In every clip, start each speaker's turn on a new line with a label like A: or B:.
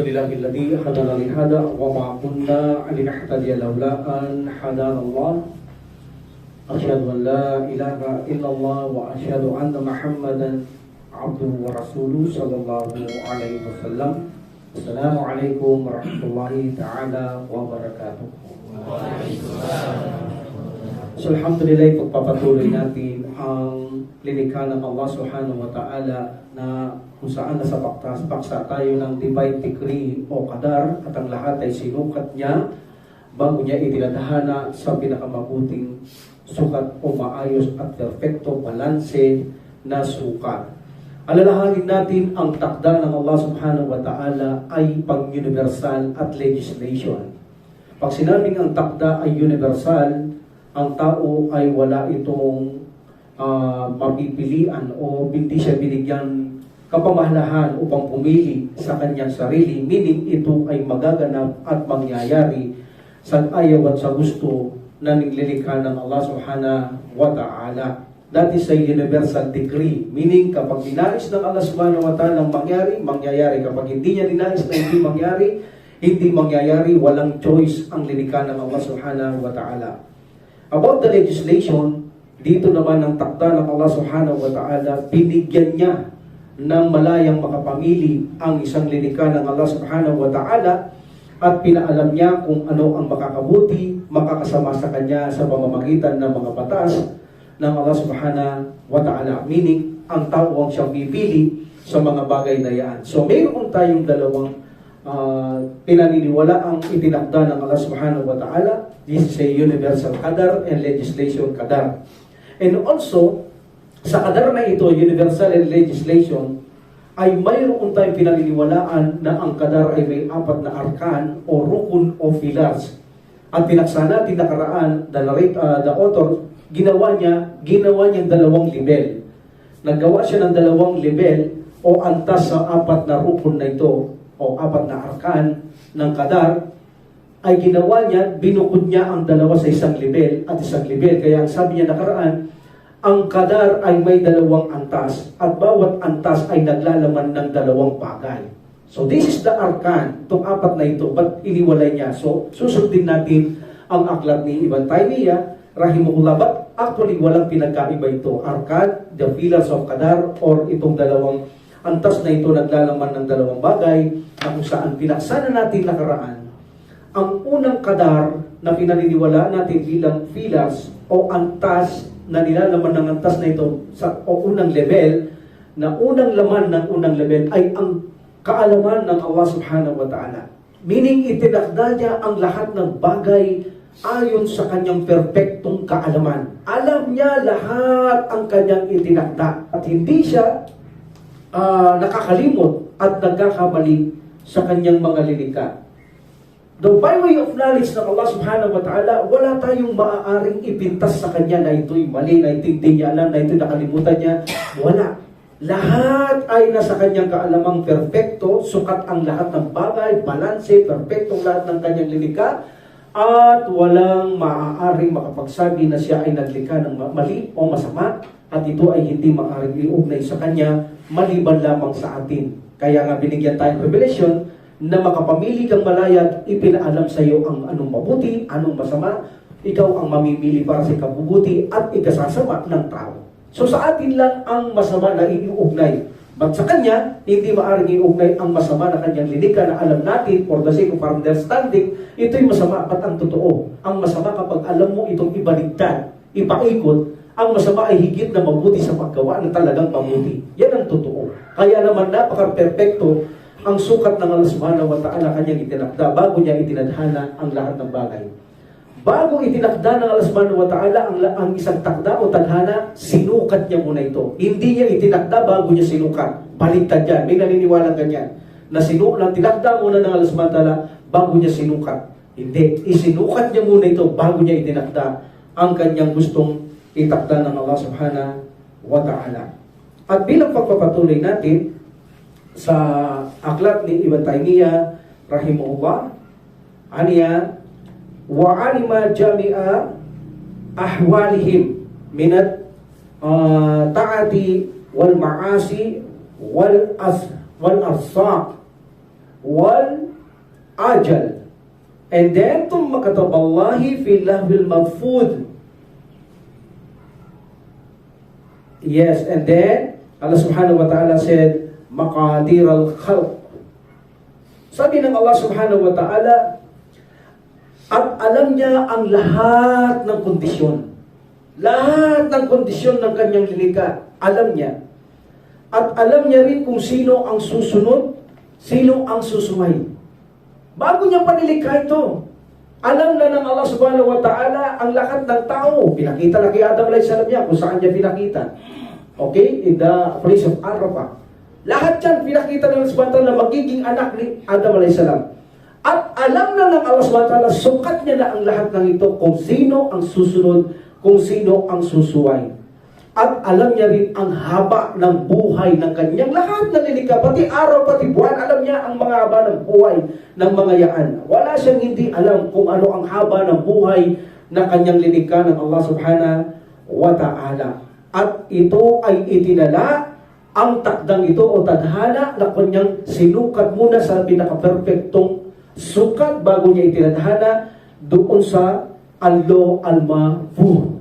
A: Alhamdulillahilladzi hadana li hada wa ma kunna linahtadiya laula an hadana Allah. Asyhadu an la ilaha illallah wa asyhadu anna Muhammadan abduhu wa rasuluhu sallallahu alaihi wasallam. Assalamualaikum warahmatullahi taala wabarakatuh. So, alhamdulillah, pagpapatuloy natin ang lilikha ng Allah subhanahu wa ta'ala na kung saan nasa paksa tayo ng divine decree o qadar at ang lahat ay sinukat niya bago niya itinadhana sa pinakamabuting sukat o maayos at perfecto balanse na sukat. Alalahanin natin ang takda ng Allah subhanahu wa ta'ala ay pang-universal at legislation. Pag sinabing ang takda ay universal, ang tao ay wala itong mapipilian o hindi siya binigyan kapamahalahan upang pumili sa kanyang sarili, meaning ito ay magaganap at mangyayari sa ayaw at sa gusto na nilikha ng Allah subhanahu wa ta'ala. That is a universal decree, meaning kapag dinais ng Allah subhanahu wa ta'ala mangyari, mangyayari. Kapag hindi niya dinais na hindi mangyayari, walang choice ang lilikha ng Allah subhanahu wa ta'ala. About the legislation, dito naman ang takda ng Allah subhanahu wa ta'ala, binigyan niya ng malayang makapamili ang isang lilikha ng Allah subhanahu wa ta'ala at pinaalam niya kung ano ang makakabuti, makakasama sa kanya sa pamamagitan ng mga batas ng Allah subhanahu wa ta'ala. Meaning, ang tao ang siyang pipili sa mga bagay na yan. So, mayroon tayong dalawang pinaniniwala ang itinakda ng Allah subhanahu wa ta'ala. This is a universal qadar and legislation qadar. And also, sa qadar na ito, universal and legislation, ay mayroon tayong pinaniniwalaan na ang qadar ay may apat na arkan o rukun o pillars. At pinaksa natin nakaraan, the author, ginawa niyang dalawang level. Naggawa siya ng dalawang level o antas sa apat na rukun na ito o apat na arkan ng qadar, ay ginawa niya, binukod niya ang dalawa sa isang level at isang level. Kaya ang sabi niya nakaraan, ang qadar ay may dalawang antas at bawat antas ay naglalaman ng dalawang bagay. So this is the arkan, itong apat na ito, ba't iniwalay niya? So susundin natin ang aklat ni Ibn Taymiyyah rahimahullah, but actually walang pinagkaiba ito. Arkan, the pillars of qadar, or itong dalawang antas na ito naglalaman ng dalawang bagay na kung saan pinaksana natin nakaraan. Ang unang qadar na pinaniniwala natin bilang pillars o antas na nilalaman ng antas na ito o unang level, na unang laman ng unang level ay ang kaalaman ng Allah subhanahu wa ta'ala. Meaning, itinakda niya ang lahat ng bagay ayon sa kanyang perpektong kaalaman. Alam niya lahat ang kanyang itinakda at hindi siya nakakalimot at nagkakamali sa kanyang mga lilikha. Though by way of knowledge ng Allah subhanahu wa ta'ala, wala tayong maaaring ipintas sa kanya na ito'y mali, na ito'y hindi niya alam, na ito'y nakalimutan niya. Wala. Lahat ay nasa kanyang kaalamang perpekto, sukat ang lahat ng bagay, balanse, perpektong lahat ng kanyang lilikha, at walang maaaring makapagsabi na siya ay naglikha ng mali o masama, at ito ay hindi maaaring iugnay sa kanya maliban lamang sa atin. Kaya nga binigyan tayong revelation na makapamili kang malaya, ipinaalam sa iyo ang anong mabuti, anong masama, ikaw ang mamimili para sa ikabubuti at ikasasama ng tao. So sa atin lang ang masama na iuugnay. But sa kanya, hindi maaaring iugnay ang masama na kanyang lilikha na alam natin for the sake of understanding, ito'y masama at ang totoo. Ang masama kapag alam mo itong ibaligtad, ipaikot, ang masama ay higit na mabuti sa paggawa na talagang mabuti. Yan ang totoo. Kaya naman napaka-perfecto ang sukat ng Allah subhanahu wa ta'ala kanyang itinakda bago niya itinadhana ang lahat ng bagay. Bago itinakda ng Allah subhanahu wa ta'ala ang isang takda o tadhana, sinukat niya muna ito. Hindi niya itinakda bago niya sinukat. Baliktad yan. May naniniwalang ganyan. Na tinakda muna ng Allah subhanahu wa ta'ala bago niya sinukat. Hindi. Isinukat niya muna ito bago niya itinakda ang kanyang gustong itakda ng Allah subhanahu wa ta'ala. At bilang pagpapatuloy natin sa aklat ni Ibn Taymiyyah rahimahullah, aniya wa alima jami'a ahwalihim minat ta'ati wal ma'asi wal arsaq wal ajal. And then, thumma kataballahi fi lahwil mahfud. Yes, and then, Allah subhanahu wa ta'ala said, maqadir al-khalq. Sabi ng Allah subhanahu wa ta'ala, at alam niya ang lahat ng kondisyon. Lahat ng kondisyon ng kanyang lilikha, alam niya. At alam niya rin kung sino ang susunod, sino ang susuway. Bago niya panilikha ito, alam na ng Allah subhanahu wa ta'ala ang lahat ng tao. Pinakita na kay Adam alayhis salam niya kung saan niya pinakita. Okay? In the place of Arafah. Lahat yan pinakita ng Allah subhanahu wa ta'ala na magiging anak ni Adam alayhis salam. At alam na ng Allah subhanahu wa ta'ala, sukat niya na ang lahat ng ito kung sino ang susunod, kung sino ang susuway. At alam niya rin ang haba ng buhay ng kanyang lahat na lilikha, pati araw, pati buwan. Alam niya ang mga haba ng buhay ng mga yaan. Wala siyang hindi alam kung ano ang haba ng buhay na kanyang lilikha ng Allah subhanahu wa ta'ala. At ito ay itinala, ang takdang ito o tadhana na kanyang sinukat muna sa pinaka-perfectong sukat bago niya itinadhana doon sa Allo al-Mahfuz.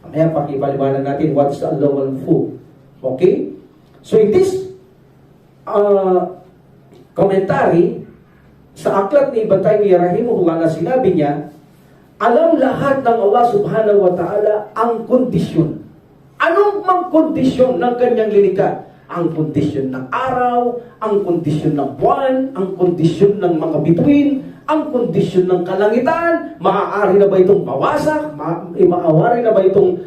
A: Kaya pakipaliwanag natin what's the Allo al-Mahfuz. Okay? So in this commentary sa aklat ni Ibn Taymiyyah rahimahullah na sinabi niya, alam lahat ng Allah subhanahu wa ta'ala ang kondisyon. Anong mang kondisyon ng kanyang lilikha? Ang kondisyon ng araw, ang kondisyon ng buwan, ang kondisyon ng mga bituin, ang kondisyon ng kalangitan. Maaari na ba itong mawasak? Maaari na ba itong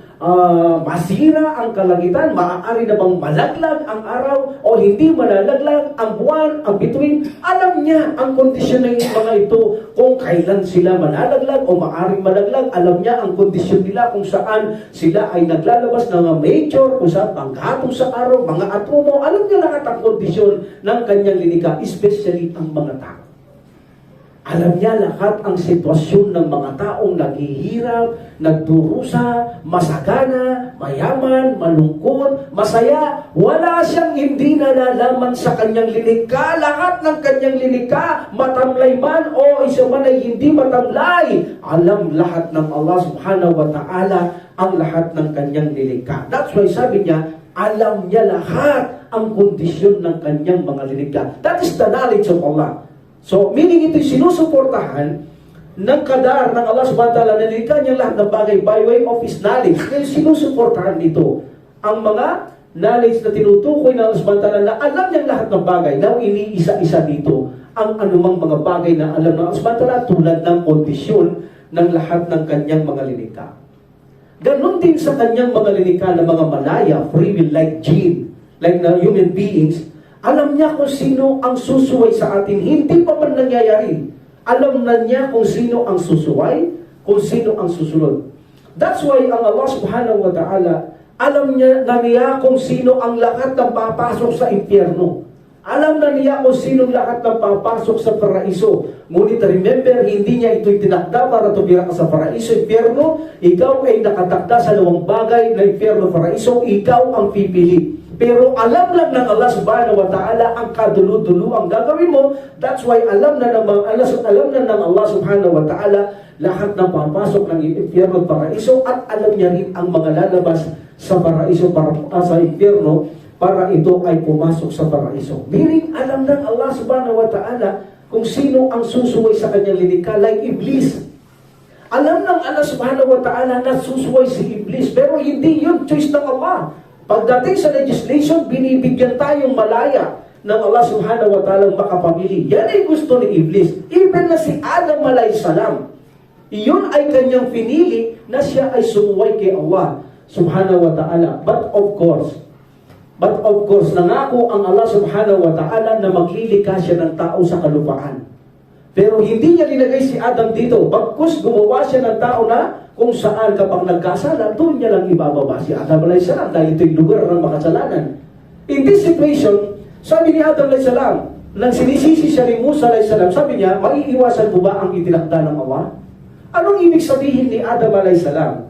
A: masira ang kalangitan? Maaari na bang malaglag ang araw o hindi malalaglag ang buwan, ang bituin? Alam niya ang kondisyon ng mga ito, kung kailan sila malalaglag o maaaring malaglag. Alam niya ang kondisyon nila kung saan sila ay naglalabas ng mga major, kung saan panggatong sa araw, mga atomo. Alam niya lahat ang kondisyon ng kanyang linikha, especially ang mga tao. Alam niya lahat ang sitwasyon ng mga taong naghihirap, nagdurusa, masagana, mayaman, malungkot, masaya. Wala siyang hindi nalalaman sa kanyang lilikha. Lahat ng kanyang lilikha, matamlay man o isa man ay hindi matamlay. Alam lahat ng Allah subhanahu wa ta'ala ang lahat ng kanyang lilikha. That's why sabi niya, alam niya lahat ang kondisyon ng kanyang mga lilikha. That is the knowledge of Allah. So, meaning ito'y sinusuportahan ng kadar ng Allah subhanahu wa ta'ala na nilikha niya lahat ng bagay by way of His knowledge. Kaya sinusuportahan nito ang mga knowledge na tinutukoy ng Allah subhanahu wa ta'ala na alam niya lahat ng bagay. Now, iniisa-isa dito ang anumang mga bagay na alam ng Allah subhanahu wa ta'ala tulad ng kondisyon ng lahat ng kanyang mga lilikha. Ganon din sa kanyang mga lilikha na mga malaya, free will, like jinn, like na human beings. Alam niya kung sino ang susuway sa atin. Hindi pa man nangyayari. Alam na niya kung sino ang susuway, kung sino ang susunod. That's why ang Allah subhanahu wa ta'ala, alam niya na niya kung sino ang lahat ng papasok sa impyerno. Alam na niya kung sino lahat ng papasok sa paraiso. Ngunit remember, hindi niya ito'y tinakda para tumira ka sa paraiso, impyerno. Ikaw ay nakatakda sa dalawang bagay na impyerno, paraiso. Ikaw ang pipili. Pero alam lang ng Allah subhanahu wa ta'ala ang kadulo-dulo ang gagawin mo. That's why alam na ng Allah subhanahu wa ta'ala lahat ng papasok ng impyerno at paraiso, at alam niya rin ang mga lalabas sa paraiso sa impyerno para ito ay pumasok sa paraiso. Meaning, alam ng Allah subhanahu wa ta'ala kung sino ang susuway sa kanyang lilikha, like Iblis. Alam ng Allah subhanahu wa ta'ala na susuway si Iblis, pero hindi yun choice ng Allah. Pagdating sa legislation, binibigyan tayong malaya ng Allah subhanahu wa ta'ala makapamili. Yan ay gusto ni Iblis. Even na si Adam alayhis salam, iyon ay kanyang pinili na siya ay sumuway kay Allah subhanahu wa ta'ala. But of course, nangako ang Allah subhanahu wa ta'ala na maglilika siya ng tao sa kalupaan. Pero hindi niya linagay si Adam dito. Bagkus gumawa siya ng tao na kung saan kapag nagkasala, doon niya lang ibababa si Adam alayhis salam dahil ito'y lugar ng makasalanan. In this situation, sabi ni Adam alayhis salam, nang sinisisi siya ni Musa alayhis salam, sabi niya, maiiwasan mo ba ang itinakda ng Allah? Anong ibig sabihin ni Adam alayhis salam?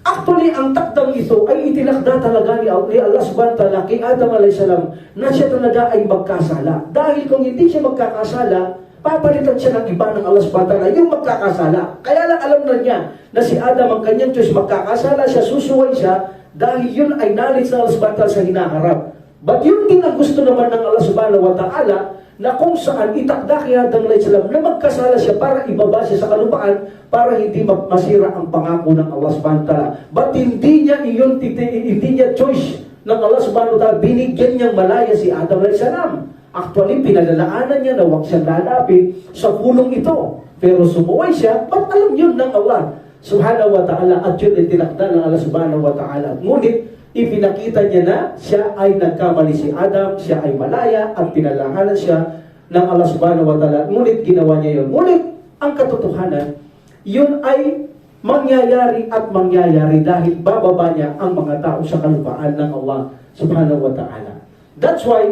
A: Actually, ang takdang ito ay itinakda talaga ni Allah subhanahu wa ta'ala kay Adam alayhis salam na siya talaga ay magkasala. Dahil kung hindi siya magkakasala, papalitan siya ng iba ng Allah subhanahu wa ta'ala yung magkakasala. Kaya lang alam na niya na si Adam ang kanyang Diyos, magkakasala siya, susuway siya, dahil yun ay knowledge ng Allah subhanahu wa ta'ala sa hinaharap. But yun din ang gusto naman ng Allah subhanahu wa ta'ala, na kung saan itakda kay Adam alayhis salam na magkasala siya para ibaba siya sa kalupaan para hindi masira ang pangako ng Allah subhanahu wa ta'ala. But hindi niya choice ng Allah subhanahu wa ta'ala, binigyan niyang malaya si Adam alayhis salam. Actually, pinalalaanan niya na huwag siyang lalapit sa pulong ito. Pero sumuway siya, ba't alam yun ng Allah subhanahu wa ta'ala, at yun ay tinakda ng Allah subhanahu wa ta'ala. Ngunit, ipinakita niya na siya ay nagkamali si Adam, siya ay malaya at pinalahanan siya ng Allah subhanahu wa ta'ala. Ngunit ginawa niya yun. Ngunit ang katotohanan, yun ay mangyayari at mangyayari dahil bababa niya ang mga tao sa kalupaan ng Allah subhanahu wa ta'ala. That's why,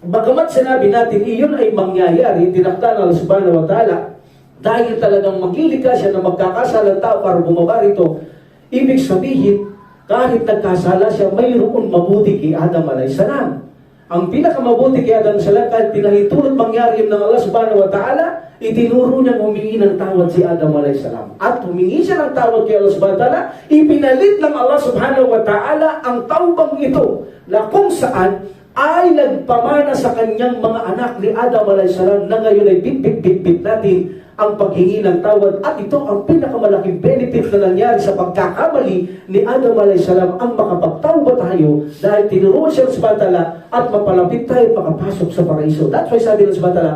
A: bagamat sinabi natin, iyon ay mangyayari, tinakda ng Allah subhanahu wa ta'ala, dahil talagang magilika siya na magkakasalang tao para bumaba rito, ibig sabihin, kahit nagkasala siya, mayroon mabuti kay Adam alayhis salam. Ang pinakamabuti kay Adam alayhis salam, kahit pinahintulot mangyari yun ng Allah subhanahu wa ta'ala, itinuro niya humingi ng tawad si Adam alayhis salam. At humingi siya ng tawad kay Allah subhanahu wa ta'ala, ipinalit ng Allah subhanahu wa ta'ala ang tawbang ito, na kung saan ay nagpamana sa kanyang mga anak ni Adam alayhis salam, na ngayon ay bit natin ang paghingi ng tawad. At ito ang pinakamalaking benefit na nangyari sa pagkakamali ni Adam alayhis salam, ang makapagtawba tayo dahil tinuruan siya ng subhanahu wa ta'ala at mapalapit tayo makapasok sa paraiso. That's why sabi ng subhanahu wa ta'ala,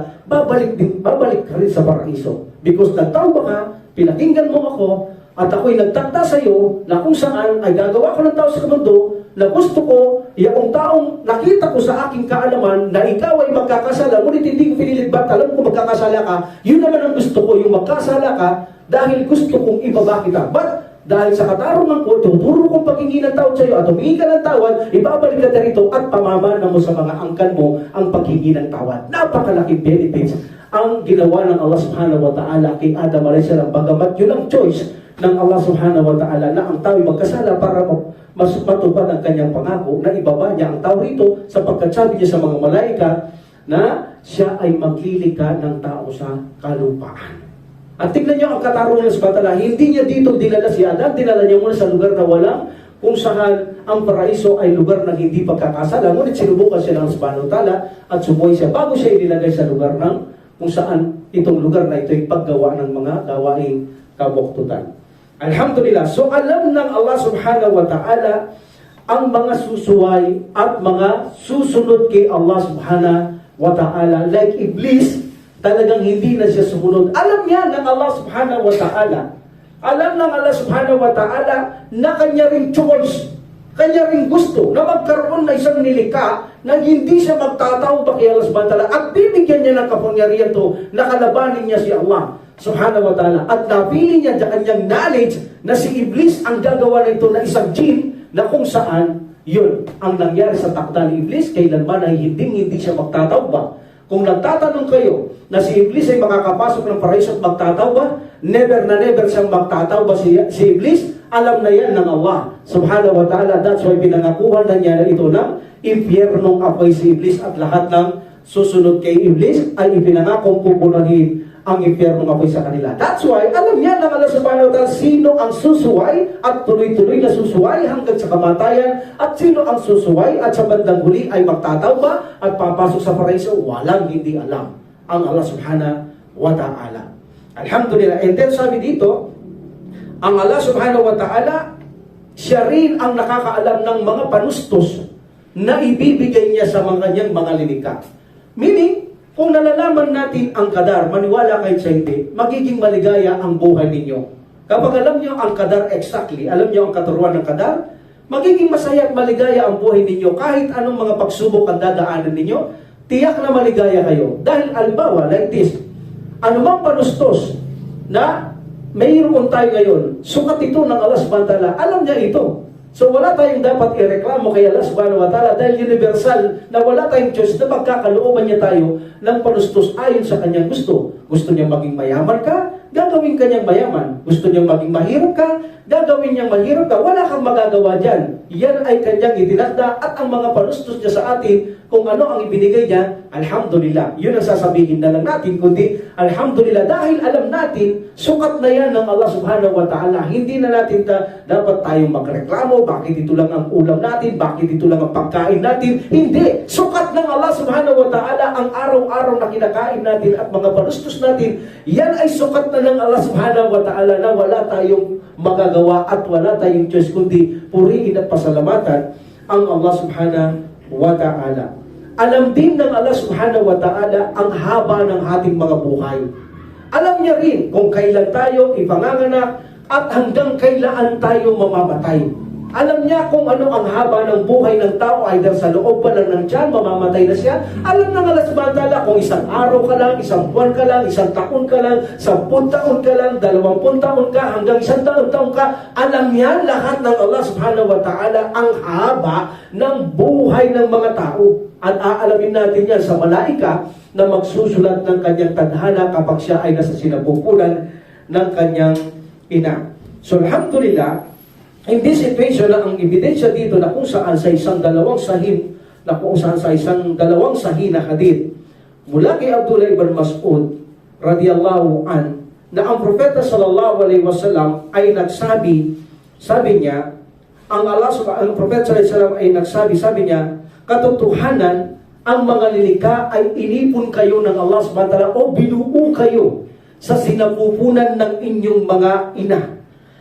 A: babalik ka rin sa paraiso. Because nagtawba ka, pinakinggan mo ako, at ako'y nagtakda sa iyo na kung saan ay gagawa ko ng tao sa mundo na gusto ko, yung taong nakita ko sa aking kaalaman na ikaw ay magkakasala, ngunit hindi ko pinilit ba't alam ko magkakasala ka, yun naman ang gusto ko, yung magkasala ka, dahil gusto kong ibaba kita. But, dahil sa katarungan ko, tuturo kong paghingi ng tawad sa iyo at humingi ka ng tawad, ibabalik ka rito at pamamana mo sa mga angkan mo ang paghingi ng tawad. Napakalaking benefits ang ginawa ng Allah subhanahu wa ta'ala kay Adam alayhis salam, bagamat yun ang choice ng Allah subhanahu wa ta'ala na ang tao ay magkasala para matupad ang kanyang pangako na ibaba niya ang tao rito, sapagkat sabi niya sa mga malaika na siya ay maglilika ng tao sa kalupaan. At tignan niyo ang katarungan ng subhanahu wa ta'ala, hindi niya dito dinala si Adam, dinala niya muna sa lugar na walang, kung saan ang paraiso ay lugar na hindi pagkakasala, ngunit sinubukan siya ng subhanahu wa ta'ala at sumuhay siya bago siya inilagay sa lugar ng kung saan itong lugar na ito ay paggawa ng mga gawaing kabuktutan. Alhamdulillah. So alam ng Allah subhanahu wa ta'ala ang mga susuway at mga susunod kay Allah subhanahu wa ta'ala. Like Iblis, talagang hindi na siya sumunod. Alam niya ng Allah subhanahu wa ta'ala. Alam ng Allah subhanahu wa ta'ala na kanya ring choice, kanya ring gusto na magkaroon na isang nilikha na hindi siya magtatawba kay Allah subhanahu wa ta'ala at bibigyan niya ng kapangyarihan to na kalabanin niya si Allah subhanahu wa ta'ala. At napili niya sa kanyang knowledge na si Iblis ang gagawa nito na isang jinn na kung saan yun ang nangyari sa takda ni Iblis, kailanman ay hindi siya magtatawba. Kung nagtatanong kayo na si Iblis ay makakapasok ng paraiso at magtatawba, never na never siyang magtatawba si Iblis. Alam na yan ng Allah subhanahu wa ta'ala. That's why pinangakuhan na niya na ito ng impyernong apoy si Iblis at lahat ng susunod kay Iblis ay ipinangakong pupunahin ang impyernong apoy sa kanila. That's why alam niya ng Allah subhanahu wa ta'ala sino ang susuway at tuloy-tuloy na susuway hanggang sa kamatayan at sino ang susuway at sa bandang huli ay magtatawba at papasok sa paraiso. Walang hindi alam ang Allah subhanahu wa ta'ala. Alhamdulillah. And then sabi dito, ang Allah subhanahu wa ta'ala, siya rin ang nakakaalam ng mga panustos na ibibigay niya sa mga kanyang mga linika. Meaning, kung nalalaman natin ang kadar, maniwala kayo sa hindi, magiging maligaya ang buhay ninyo. Kapag alam niyo ang kadar exactly, alam niyo ang katuruan ng kadar, magiging masaya at maligaya ang buhay ninyo. Kahit anong mga pagsubok ang dadaanan ninyo, tiyak na maligaya kayo. Dahil albawa, like this, anumang panustos na mayroon tayo ngayon, sukat ito ng Allah subhanahu wa ta'ala, alam niya ito. So wala tayong dapat ireklamo kay Allah subhanahu wa ta'ala dahil universal na wala tayong Diyos na pagkakalooban niya tayo ng panustos ayon sa kanyang gusto. Gusto niya maging mayaman ka, gagawin kanyang mayaman. Gusto niya maging mahirap ka, gagawin niyang mahirap ka, wala kang magagawa dyan. Yan ay kanyang itinakda at ang mga panustos niya sa atin, kung ano ang ibinigay niya, alhamdulillah. Yun ang sasabihin na lang natin, kundi alhamdulillah dahil alam natin, sukat na yan ng Allah subhanahu wa ta'ala. Hindi na natin dapat tayong magreklamo, bakit ito lang ang ulam natin, bakit ito lang ang pagkain natin. Hindi. Sukat ng Allah subhanahu wa ta'ala ang araw-araw na kinakain natin at mga panustos natin. Yan ay sukat na ng Allah subhanahu wa ta'ala na wala tayong magagawa at wala tayong Diyos kundi purihin at pasalamatan ang Allah subhanahu wa ta'ala. Alam din ng Allah subhanahu wa ta'ala ang haba ng ating mga buhay. Alam niya rin kung kailan tayo ipanganganak at hanggang kailan tayo mamamatay. Alam niya kung ano ang haba ng buhay ng tao, either sa loob pa lang ng tiyan, mamamatay na siya. Alam ng Allah subhanahu wa ta'ala kung isang araw ka lang, isang buwan ka lang, isang taon ka lang, 10 taon ka lang, 20 taon ka, hanggang 100 taon ka. Alam niya lahat ng Allah subhanahu wa ta'ala ang haba ng buhay ng mga tao. At aalamin natin yan sa malaika na magsusulat ng kanyang tadhana kapag siya ay nasa sinapupunan ng kanyang ina. So alhamdulillah, in this situation, ang ebidensya dito na kung saan sa isang dalawang sahih na hadith mula kay Abdullah ibn Mas'ud radiyallahu an na ang propeta sallallahu alaihi wasallam ay nagsabi, sabi niya, ang propeta sallallahu alaihi wasallam ay nagsabi, sabi niya, katotohanan ang mga lilikha ay inipon kayo ng Allah subhanahu wa ta'ala o binuo kayo sa sinapupunan ng inyong mga ina.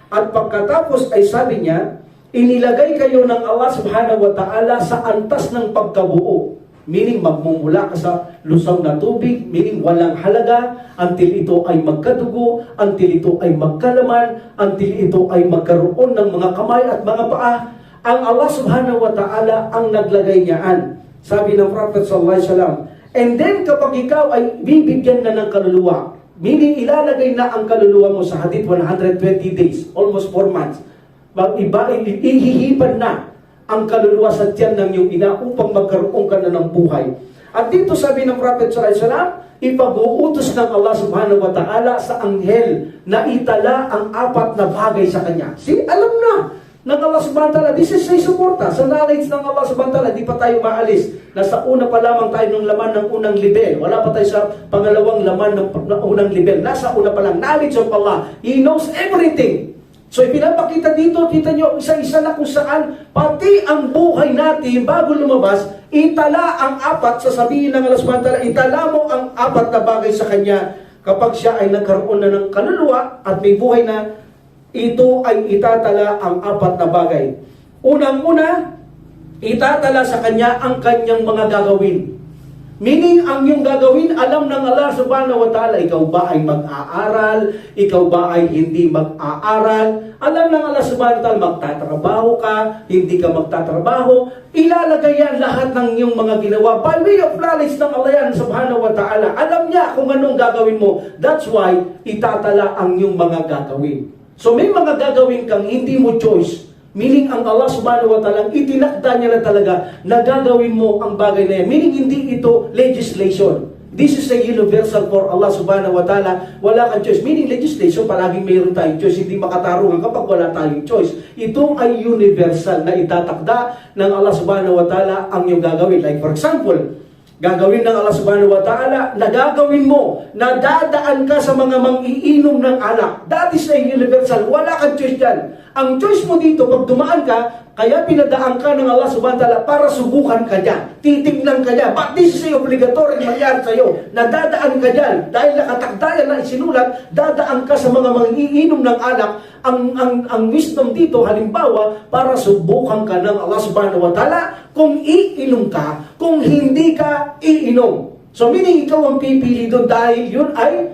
A: At pagkatapos ay sabi niya, inilagay kayo ng Allah subhanahu wa ta'ala sa antas ng pagkabuo. Meaning magmumula ka sa lusaw na tubig, meaning walang halaga, until ito ay magkadugo, until ito ay magkalaman, until ito ay magkaroon ng mga kamay at mga paa. Ang Allah subhanahu wa ta'ala ang naglagay niyaan. Sabi ng Prophet sallallahu alaihi wasallam, and then kapag ikaw ay bibigyan na ng kaluluwa, meaning ilalagay na ang kaluluwa mo sa hadith 120 days, almost 4 months. Ihihipan na ang kaluluwa sa tiyan ng iyong ina upang magkaroon ka na ng buhay. At dito sabi ng Prophet sallallahu alaihi wasallam, ipag-uutos ng Allah subhanahu wa ta'ala sa anghel na itala ang 4 na bagay sa kanya. See, alam na ng Allah subhanahu wa ta'ala, this is say suporta sa knowledge ng Allah subhanahu wa ta'ala. Di pa tayo maalis. Nasa una pa lamang tayo ng laman ng unang level. Wala pa tayo sa pangalawang laman ng unang level. Nasa una pa lang, knowledge of Allah. He knows everything. So ipinapakita dito, kita nyo, isa-isa na kung saan, pati ang buhay natin, bago lumabas, itala ang 4, sasabihin ng Allah subhanahu wa ta'ala, itala mo ang 4 na bagay sa kanya kapag siya ay nagkaroon na ng kaluluwa at may buhay na. Ito ay itatala ang 4 na bagay. Unang-una, itatala sa kanya ang kanyang mga gagawin. Meaning, ang iyong gagawin, alam ng Allah subhanahu wa ta'ala, ikaw ba ay mag-aaral? Ikaw ba ay hindi mag-aaral? Alam ng Allah subhanahu wa ta'ala, magtatrabaho ka, hindi ka magtatrabaho. Ilalagay yan lahat ng iyong mga ginawa. By way of knowledge ng Allah yan subhanahu wa ta'ala. Alam niya kung anong gagawin mo. That's why, itatala ang iyong mga gagawin. So may mga gagawin kang hindi mo choice, meaning ang Allah subhanahu wa ta'ala itinakda niya na talaga na gagawin mo ang bagay na yan. Meaning hindi ito legislation. This is a universal for Allah subhanahu wa ta'ala. Wala kang choice. Meaning legislation, palaging mayroon tayong choice. Hindi makatarungan kapag wala tayong choice. Ito ay universal na itatakda ng Allah subhanahu wa ta'ala ang iyong gagawin. Like for example, gagawin ng Allah subhanahu wa ta'ala na gagawin mo na dadaan ka sa mga mang-iinom ng alak. That is a universal. Wala kang choice dyan. Ang choice mo dito, pag dumaan ka, kaya pinadaan ka ng Allah subhanahu wa ta'ala para subukan ka dyan. Titignan ka dyan. But this is a obligatory mangyari sa'yo. Nadadaan ka dyan. Dahil nakatakdayan na isinulat, dadaan ka sa mga mang-iinom ng alak. Ang wisdom dito, halimbawa, para subukan ka ng Allah subhanahu wa ta'ala kung iinom ka, kung hindi ka iinom. So meaning ikaw ang pipili doon dahil yun ay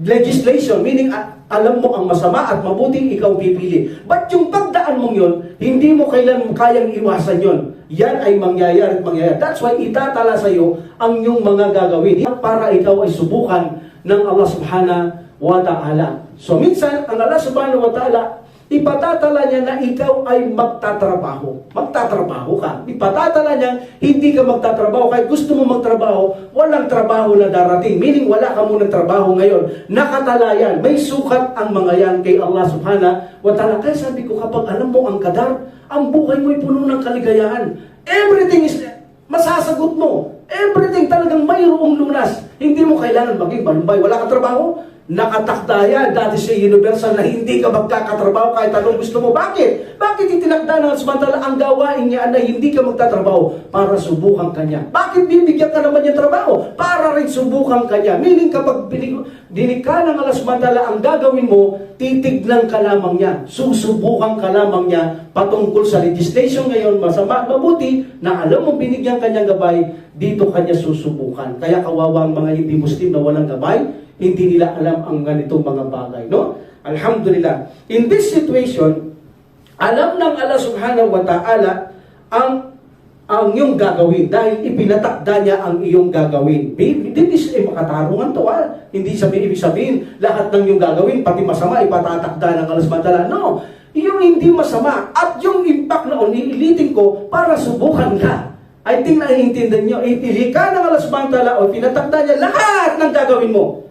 A: legislation. Meaning alam mo ang masama at mabuting ikaw pipili. But yung pagdaan mong yun, hindi mo kailan kayang iwasan yun. Yan ay mangyayari at mangyayari. That's why itatala sa iyo ang iyong mga gagawin para ikaw ay subukan ng Allah subhanahu wa ta'ala. So minsan, ang Allah subhanahu wa ta'ala, Ipatatala niya na ikaw ay magtatrabaho. Magtatrabaho ka. Ipatatala niya hindi ka magtatrabaho. Kahit gusto mo magtrabaho, walang trabaho na darating. Meaning wala ka munang trabaho ngayon. Nakatala yan. May sukat ang mga yan kay Allah subhanahu wa ta'ala. Kaya sabi ko, kapag alam mo ang kadar, ang buhay mo ay puno ng kaligayahan. Everything is masasagot mo. Everything talagang mayroong lunas. Hindi mo kailangan maging balumbay. Wala kang trabaho? Nakatakda yan dati sa universal na hindi ka magkakatrabaho kahit anong gusto mo. Bakit? Bakit itinakda ng samantala ang gawain niya na hindi ka magtatrabaho para subukan kanya? Bakit bibigyan ka naman niya trabaho? Para rin subukan kanya. Meaning kapag dinikha ng Allah samantala ang gagawin mo, titignan ka lamang niya. Susubukan ka lamang niya patungkol sa legislation ngayon, masama, mabuti na alam mo binigyan kanyang gabay, dito kanya susubukan. Kaya kawawa ang mga hindi Muslim na walang gabay, hindi nila alam ang ganitong mga bagay, no? Alhamdulillah. In this situation, alam ng Allah subhanahu wa ta'ala ang iyong gagawin dahil ipinatakda niya ang iyong gagawin. Hindi sila makatarungan to, Hindi ibig sabihin lahat ng iyong gagawin, pati masama, ipatatakda ng Allah subhanahu wa ta'ala. No, yung hindi masama at yung impact na ulitin ko para subukan ka. I think naiintindihan nyo, itilika ng Allah subhanahu wa ta'ala o pinatakda niya lahat ng gagawin mo.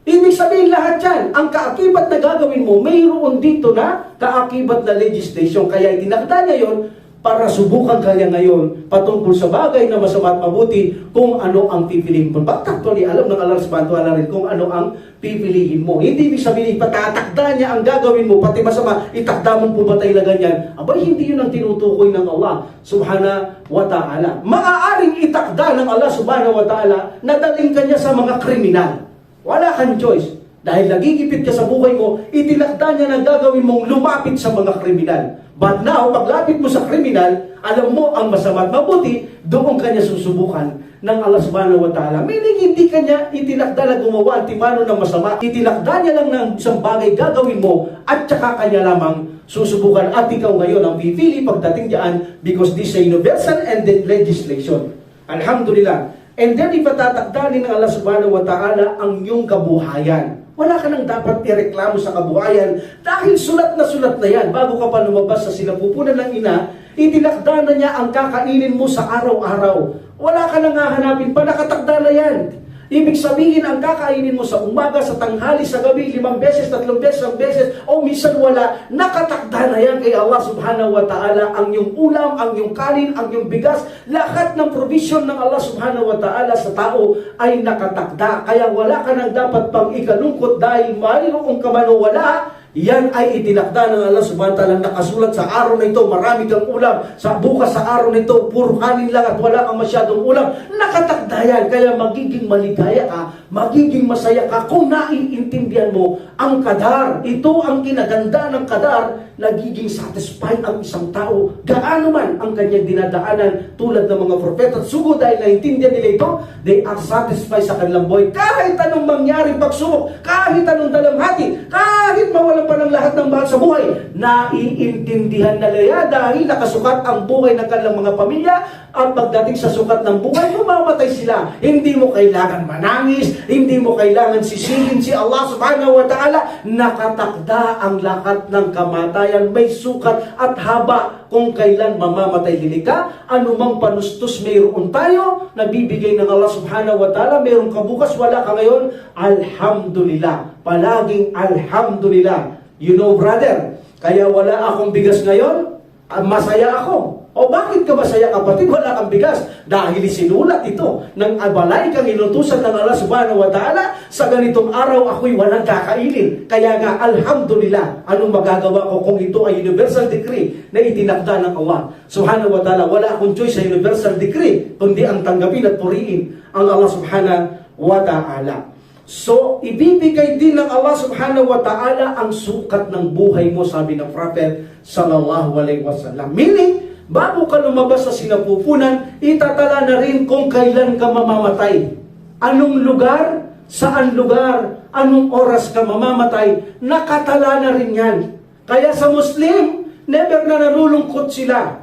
A: Ibig sabihin lahat yan, ang kaakibat na gagawin mo, mayroon dito na kaakibat na legislation. Kaya itinakda niya yon para subukan kanya ngayon patungkol sa bagay na masama at mabuti kung ano ang pipiliin mo. But actually, alam ng Allah subhanahu wa ta'ala rin kung ano ang pipiliin mo. Hindi ibig sabihin, patatakda niya ang gagawin mo, pati masama, itakda mong pumatay na ganyan. Abay, hindi yun ang tinutukoy ng Allah subhanahu wa ta'ala. Maaaring itakda ng Allah subhanahu wa ta'ala na daling kanya sa mga kriminal. Wala kang choice. Dahil nagigipit ka sa buhay mo, itinakda niya na gagawin mong lumapit sa mga kriminal. But now, paglapit mo sa kriminal, alam mo ang masama at mabuti, doon kanya susubukan ng Allah subhanahu wa ta'ala. Meaning, hindi kanya itinakda na gumawa timano ng masama. Itinakda niya lang ng isang bagay gagawin mo at saka kanya lamang susubukan. At ikaw ngayon ang pipili pagdating diyan because this is universal and then legislation. Alhamdulillah. And then ipatatakda ng Allah subhanahu wa ta'ala ang iyong kabuhayan. Wala ka nang dapat ireklamo sa kabuhayan dahil sulat na yan. Bago ka pa lumabas sa sinapupunan ng ina, itinakda na niya ang kakainin mo sa araw-araw. Wala ka nang hahanapin pa, nakatakda na yan. Ibig sabihin, ang kakainin mo sa umaga, sa tanghali, sa gabi, 5 beses, 3 beses, 1 beses, o minsan wala, nakatakda na yan kay Allah subhanahu wa ta'ala. Ang iyong ulam, ang iyong kanin, ang iyong bigas, lahat ng provision ng Allah subhanahu wa ta'ala sa tao ay nakatakda. Kaya wala ka nang dapat pang ikalungkot dahil mayroong kamano wala. Yan ay itinakda ng Allah subhanahu wa ta'ala, nakasulat sa araw na ito, marami kang ulam. Sa bukas sa araw na ito, puro kanin lang at wala kang masyadong ulam. Nakatakda yan. Kaya magiging maligaya ka, magiging masaya ka kung naiintindihan mo ang kadar. Ito ang kinaganda ng kadar, nagiging satisfied ang isang tao. Gaano man ang kanyang dinadaanan tulad ng mga propeta at sugo dahil naiintindihan nila ito, they are satisfied sa kanilang buhay. Kahit anong mangyaring pagsubok, kahit anong dalamhati, kahit mawalang pa ng lahat ng mahal sa buhay, naiintindihan na nila dahil nakasukat ang buhay ng kanilang mga pamilya at pagdating sa sukat ng buhay, mamamatay sila. Hindi mo kailangan manangis, hindi mo kailangan sisihin si Allah subhanahu wa ta'ala. Nakatakda ang lahat ng kamatayan, may sukat at haba kung kailan mamamatay ka. Anumang panustos mayroon tayo, nabibigay ng Allah subhanahu wa ta'ala, mayroon ka bukas, wala ka ngayon, alhamdulillah. Palaging alhamdulillah. You know, brother, kaya wala akong bigas ngayon, masaya ako. O bakit ka masaya, kapatid? Wala kang bigas. Dahil sinulat ito ng abalay kang inutusan ng Allah subhanahu wa ta'ala, sa ganitong araw ako'y walang kakainin. Kaya nga, alhamdulillah, anong magagawa ko kung ito ay universal decree na itinakda ng Allah subhanahu wa ta'ala? Wala akong choice sa universal decree, kundi ang tanggapin at puriin ang Allah subhanahu wa ta'ala. So, ibibigay din ng Allah subhanahu wa ta'ala ang sukat ng buhay mo, sabi ng Prophet sallallahu alaihi wasallam. Meaning, bago ka lumabas sa sinapupunan, itatala na rin kung kailan ka mamamatay. Anong lugar, saan lugar, anong oras ka mamamatay, nakatala na rin yan. Kaya sa Muslim, never na nalulungkot sila.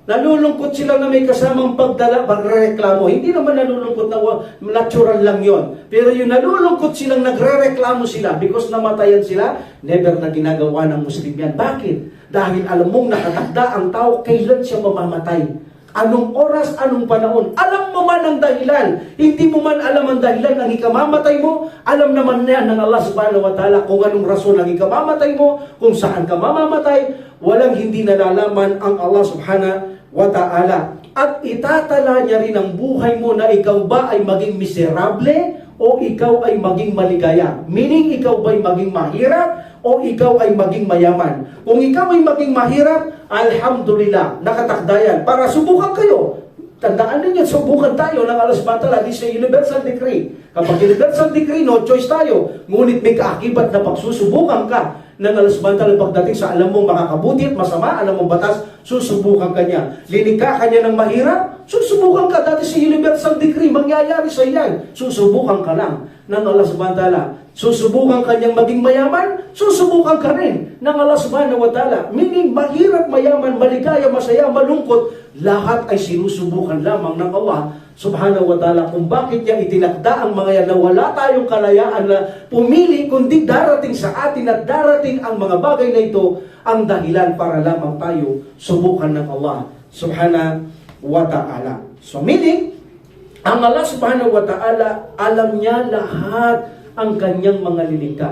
A: Nalulungkot sila na may kasamang pagrereklamo. Hindi naman nalulungkot na natural lang yon. Pero yung nalulungkot silang nagrereklamo sila because namatayan sila, never na ginagawa ng Muslim yan. Bakit? Dahil alam mong nakatakda ang tao kailan siya mamamatay. Anong oras, anong panahon. Alam mo man ang dahilan. Hindi mo man alam ang dahilan ng ikamamatay mo. Alam naman yan ng Allah subhanahu wa ta'ala kung anong rason ng ikamamatay mo, kung saan ka mamamatay. Walang hindi nalalaman ang Allah subhanahu wa ta'ala. At itatala niya rin ang buhay mo na ikaw ba ay maging miserable o ikaw ay maging maligaya. Meaning ikaw ba ay maging mahirap o ikaw ay maging mayaman. Kung ikaw ay maging mahirap, alhamdulillah, nakatakda yan. Para subukan kayo. Tandaan ninyo, subukan tayo ng Allah subhanahu wa ta'ala. This is a universal decree. Kapag universal decree, no choice tayo. Ngunit may kaakibat na pagsusubukan ka ng Allah subhanahu wa ta'ala pagdating sa alam mong makakabuti at masama, alam mong batas, susubukan ka niya. Linika ka niya ng mahirap, susubukan ka. Dati sa universal decree, mangyayari sa iyan. Susubukan ka lang ng Allah subhanahu wa ta'ala. Susubukan ka niyang maging mayaman, susubukan ka rin ng Allah subhanahu wa ta'ala. Meaning, mahirap, mayaman, maligaya, masaya, malungkot, lahat ay sinusubukan lamang ng Allah subhanahu wa ta'ala. Kung bakit niya itinakda ang mga yan na wala tayong kalayaan na pumili, kundi darating sa atin at darating ang mga bagay na ito ang dahilan para lamang tayo subukan ng Allah subhanahu wa ta'ala. So meaning, ang Allah subhanahu wa ta'ala, alam niya lahat ang kanyang mga lilikha.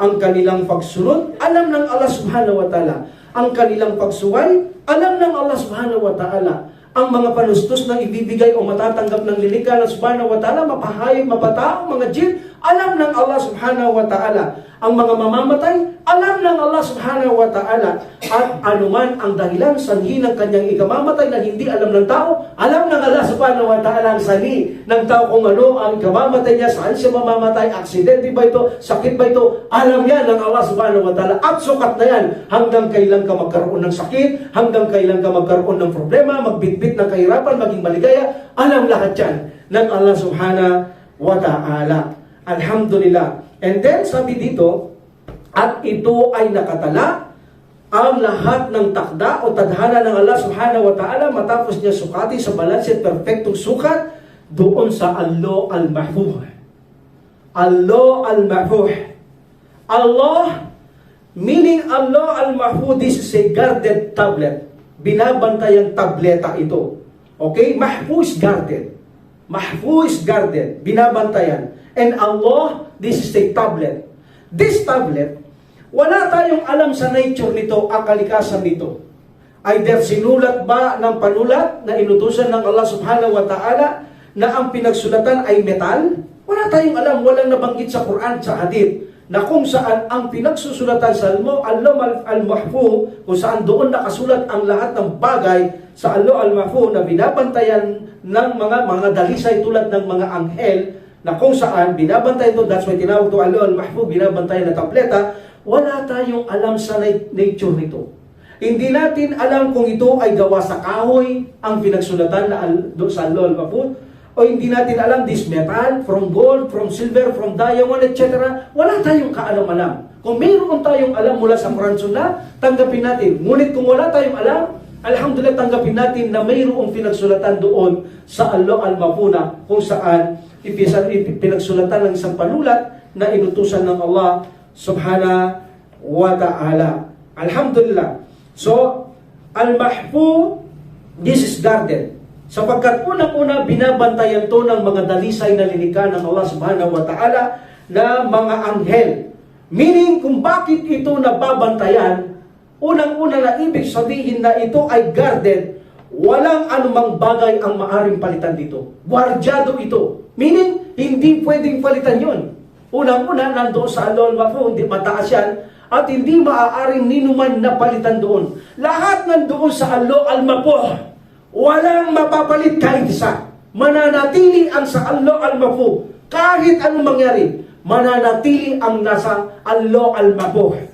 A: Ang kanilang pagsunod, alam ng Allah subhanahu wa ta'ala. Ang kanilang pagsuway, alam ng Allah subhanahu wa ta'ala. Ang mga panustos na ibibigay o matatanggap ng lilikha ng subhanahu wa ta'ala, mapahayag, mapatao, mga jinn, alam ng Allah subhanahu wa ta'ala. Ang mga mamamatay, alam ng Allah subhanahu wa ta'ala. At anuman ang dahilan, sanhi ng kanyang ikamamatay na hindi alam ng tao, alam ng Allah subhanahu wa ta'ala ang sanhi ng tao kung ano ang ikamamatay niya, saan siya mamamatay, aksidente ba ito, sakit ba ito, alam yan ng Allah subhanahu wa ta'ala. At sukat na yan, hanggang kailan ka magkaroon ng sakit, hanggang kailan ka magkaroon ng problema, magbitbit ng kahirapan, maging maligaya, alam lahat yan ng Allah subhanahu wa ta'ala. Alhamdulillah. And then, sabi dito, at ito ay nakatala ang lahat ng takda o tadhana ng Allah subhanahu wa ta'ala matapos niya sukati sa balanse at perfectong sukat doon sa Allah al-Mahfuh. Allah al-Mahfuh. Allah, meaning Allah al-Mahfuh, this is a guarded tablet. Binabantayang tableta ito. Okay? Mahfuh is guarded. Mahfuh is guarded. Binabantayan. And Allah, this is a tablet. This tablet, wala tayong alam sa nature nito, ang kalikasan nito. Either sinulat ba ng panulat na inutusan ng Allah subhanahu wa ta'ala na ang pinagsulatan ay metal? Wala tayong alam, walang nabanggit sa Quran, sa hadith, na kung saan ang pinagsusulatan sa Allah al-Mahfuh, kung saan doon nakasulat ang lahat ng bagay sa Allah al-Mahfuh na binabantayan ng mga dalisay tulad ng mga anghel, na kung saan binabantay ito, that's why tinawag ito Allah al-Mahfuh, binabantay na tableta. Wala tayong alam sa nature nito. Hindi natin alam kung ito ay gawa sa kahoy, ang pinagsulatan na sa Allah al-Mahfuh, o hindi natin alam this metal, from gold, from silver, from diamond, etc. Wala tayong kaalam-alam. Kung mayroon tayong alam mula sa Quran Sunnah, tanggapin natin. Ngunit kung wala tayong alam, alhamdulillah, tanggapin natin na mayroong pinagsulatan doon sa Allah al-Mahfuh kung saan pinagsulatan ng isang panulat na inutusan ng Allah subhanahu wa ta'ala. Alhamdulillah. So, al-Mahfuh, this is guarded. Sapagkat unang-una, binabantayan to ng mga dalisay na lilikha ng Allah subhanahu wa ta'ala na mga anghel. Meaning, kung bakit ito nababantayan, unang-una na ibig sabihin na ito ay guarded, walang anumang bagay ang maaring palitan dito. Guardyado ito. Meaning, hindi pwedeng palitan yun. Unang-una, nandoon sa Allah al-Mahfuh, hindi mataas yan, at hindi maaaring ninuman na palitan doon. Lahat nandoon sa Allah al-Mahfuh, walang mapapalit kahit isa. Mananatili ang sa Allah al-Mahfuh. Kahit anong mangyari, mananatili ang nasa Allah al-Mahfuh.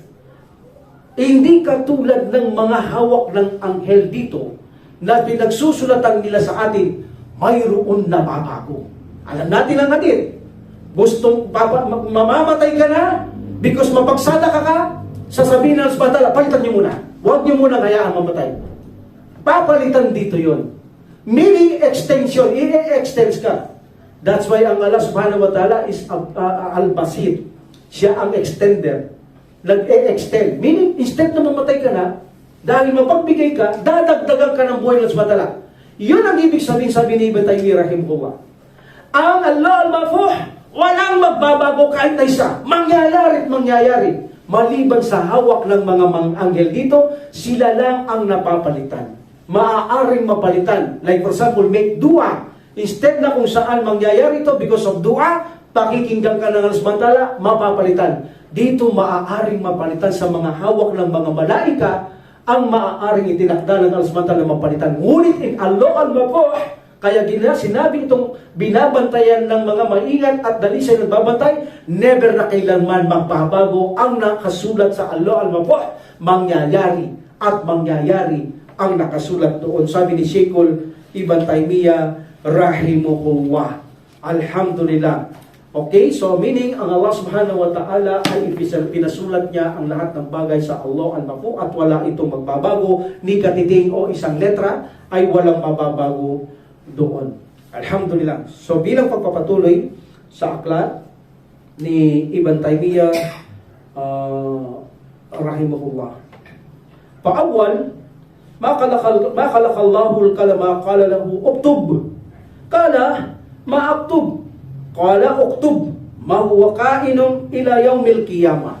A: Hindi katulad ng mga hawak ng anghel dito na pinagsusulatan nila sa atin, mayroon na babago. Alam natin ang hadith. Gustong mamamatay ka na because mapagsada ka, sasabihin ng subhanahu wa ta'ala, palitan niyo muna. Huwag niyo muna hayaan mamatay. papalitan dito yon. Meaning extension, i-extends ka. That's why ang Allah subhanahu wa ta'ala is al-basir. Siya ang extender. Nag-e-extend. Meaning, instead na mamatay ka na, dahil mapagbigay ka, dadagdagan ka ng buhay ng subhanahu. Yun ang ibig sabihin, sabi ni Ibn Taymiyyah rahimahullah. Ang Allah al-mafuh, walang magbabago kahit na isa. Mangyayari at mangyayari. Maliban sa hawak ng mga anghel dito, sila lang ang napapalitan. Maaaring mapalitan. Like for example, make dua. Instead na kung saan mangyayari ito because of dua, pakikinggan ka ng Allah subhanahu wa ta'ala, mapapalitan. Dito maaaring mapalitan sa mga hawak ng mga malaika, ang maaaring itinakda ng Allah subhanahu wa ta'ala mapalitan. Ngunit in Allah al-mafuh, kaya sinabi itong binabantayan ng mga maingat at dalisay nagbabantay, never na kailanman magbabago ang nakasulat sa Allah al-mafuh, mangyayari at mangyayari ang nakasulat doon. Sabi ni Sheikhul Ibn Taymiyyah rahimahullah. Alhamdulillah. Okay, so meaning ang Allah subhanahu wa ta'ala ay pinasulat niya ang lahat ng bagay sa Allah al-mafuh at wala itong magbabago, ni katiting o isang letra ay walang mababago doon. Alhamdulillah. So bilang pagpapatuloy sa aklat ni Ibn Taymiyyah rahimahullah. Paawal, ma khalaqa Allahu al-kalama qala lahu uktub. Qala ma aktub. Qala uktub ma huwa kainun ila yaumil qiyamah.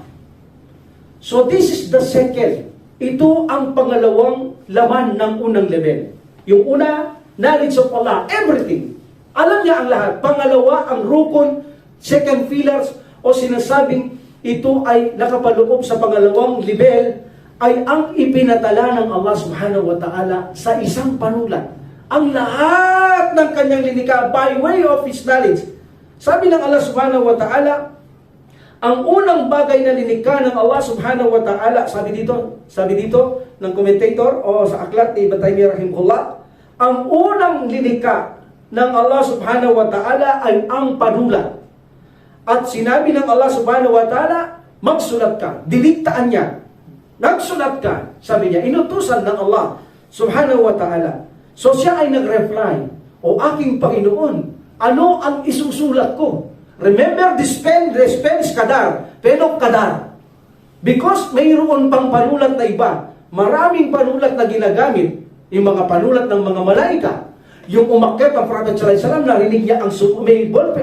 A: So this is the second. Ito ang pangalawang laman ng unang level. Yung una, knowledge of Allah, everything. Alam niya ang lahat. Pangalawa, ang rukun, second pillars, o sinasabing ito ay nakapaloob sa pangalawang level, ay ang ipinatala ng Allah subhanahu wa ta'ala sa isang panulat. Ang lahat ng kanyang linikha by way of His knowledge. Sabi ng Allah subhanahu wa ta'ala, ang unang bagay na linikha ng Allah subhanahu wa ta'ala, sabi dito ng commentator o sa aklat ni Ibn Taymiyyah rahimahullah, ang unang linikha ng Allah subhanahu wa ta'ala ay ang panulat. At sinabi ng Allah subhanahu wa ta'ala, magsulat ka, diliktaan niya. Nagsulat ka, sabi niya, inutusan ng Allah subhanahu wa ta'ala. So siya ay nag-reply, o aking Panginoon, ano ang isusulat ko? Remember, this pen spells kadar, pen of kadar. Because mayroon pang panulat na iba, maraming panulat na ginagamit, yung mga panulat ng mga malaika. Yung umakyat ang Prophet sallallahu alaihi wasallam, narinig niya ang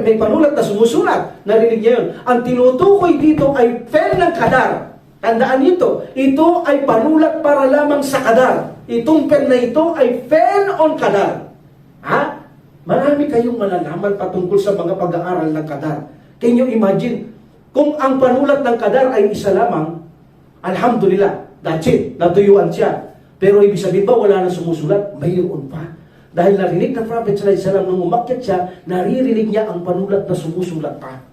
A: may panulat na sumusulat, narinig niya yun. Ang tinutukoy dito ay pen ng kadar. Tandaan nito, ito ay panulat para lamang sa kadar. Itong pen na ito ay pen on kadar. Ha? Marami kayong malalaman patungkol sa mga pag-aaral ng kadar. Can you imagine? Kung ang panulat ng kadar ay isa lamang, alhamdulillah, that's it, natuyuan siya. Pero ibig sabihin ba wala na sumusulat? Mayroon pa. Dahil narinig ng Prophet sallallahu alaihi wasallam nung umakyat siya, naririnig niya ang panulat na sumusulat pa.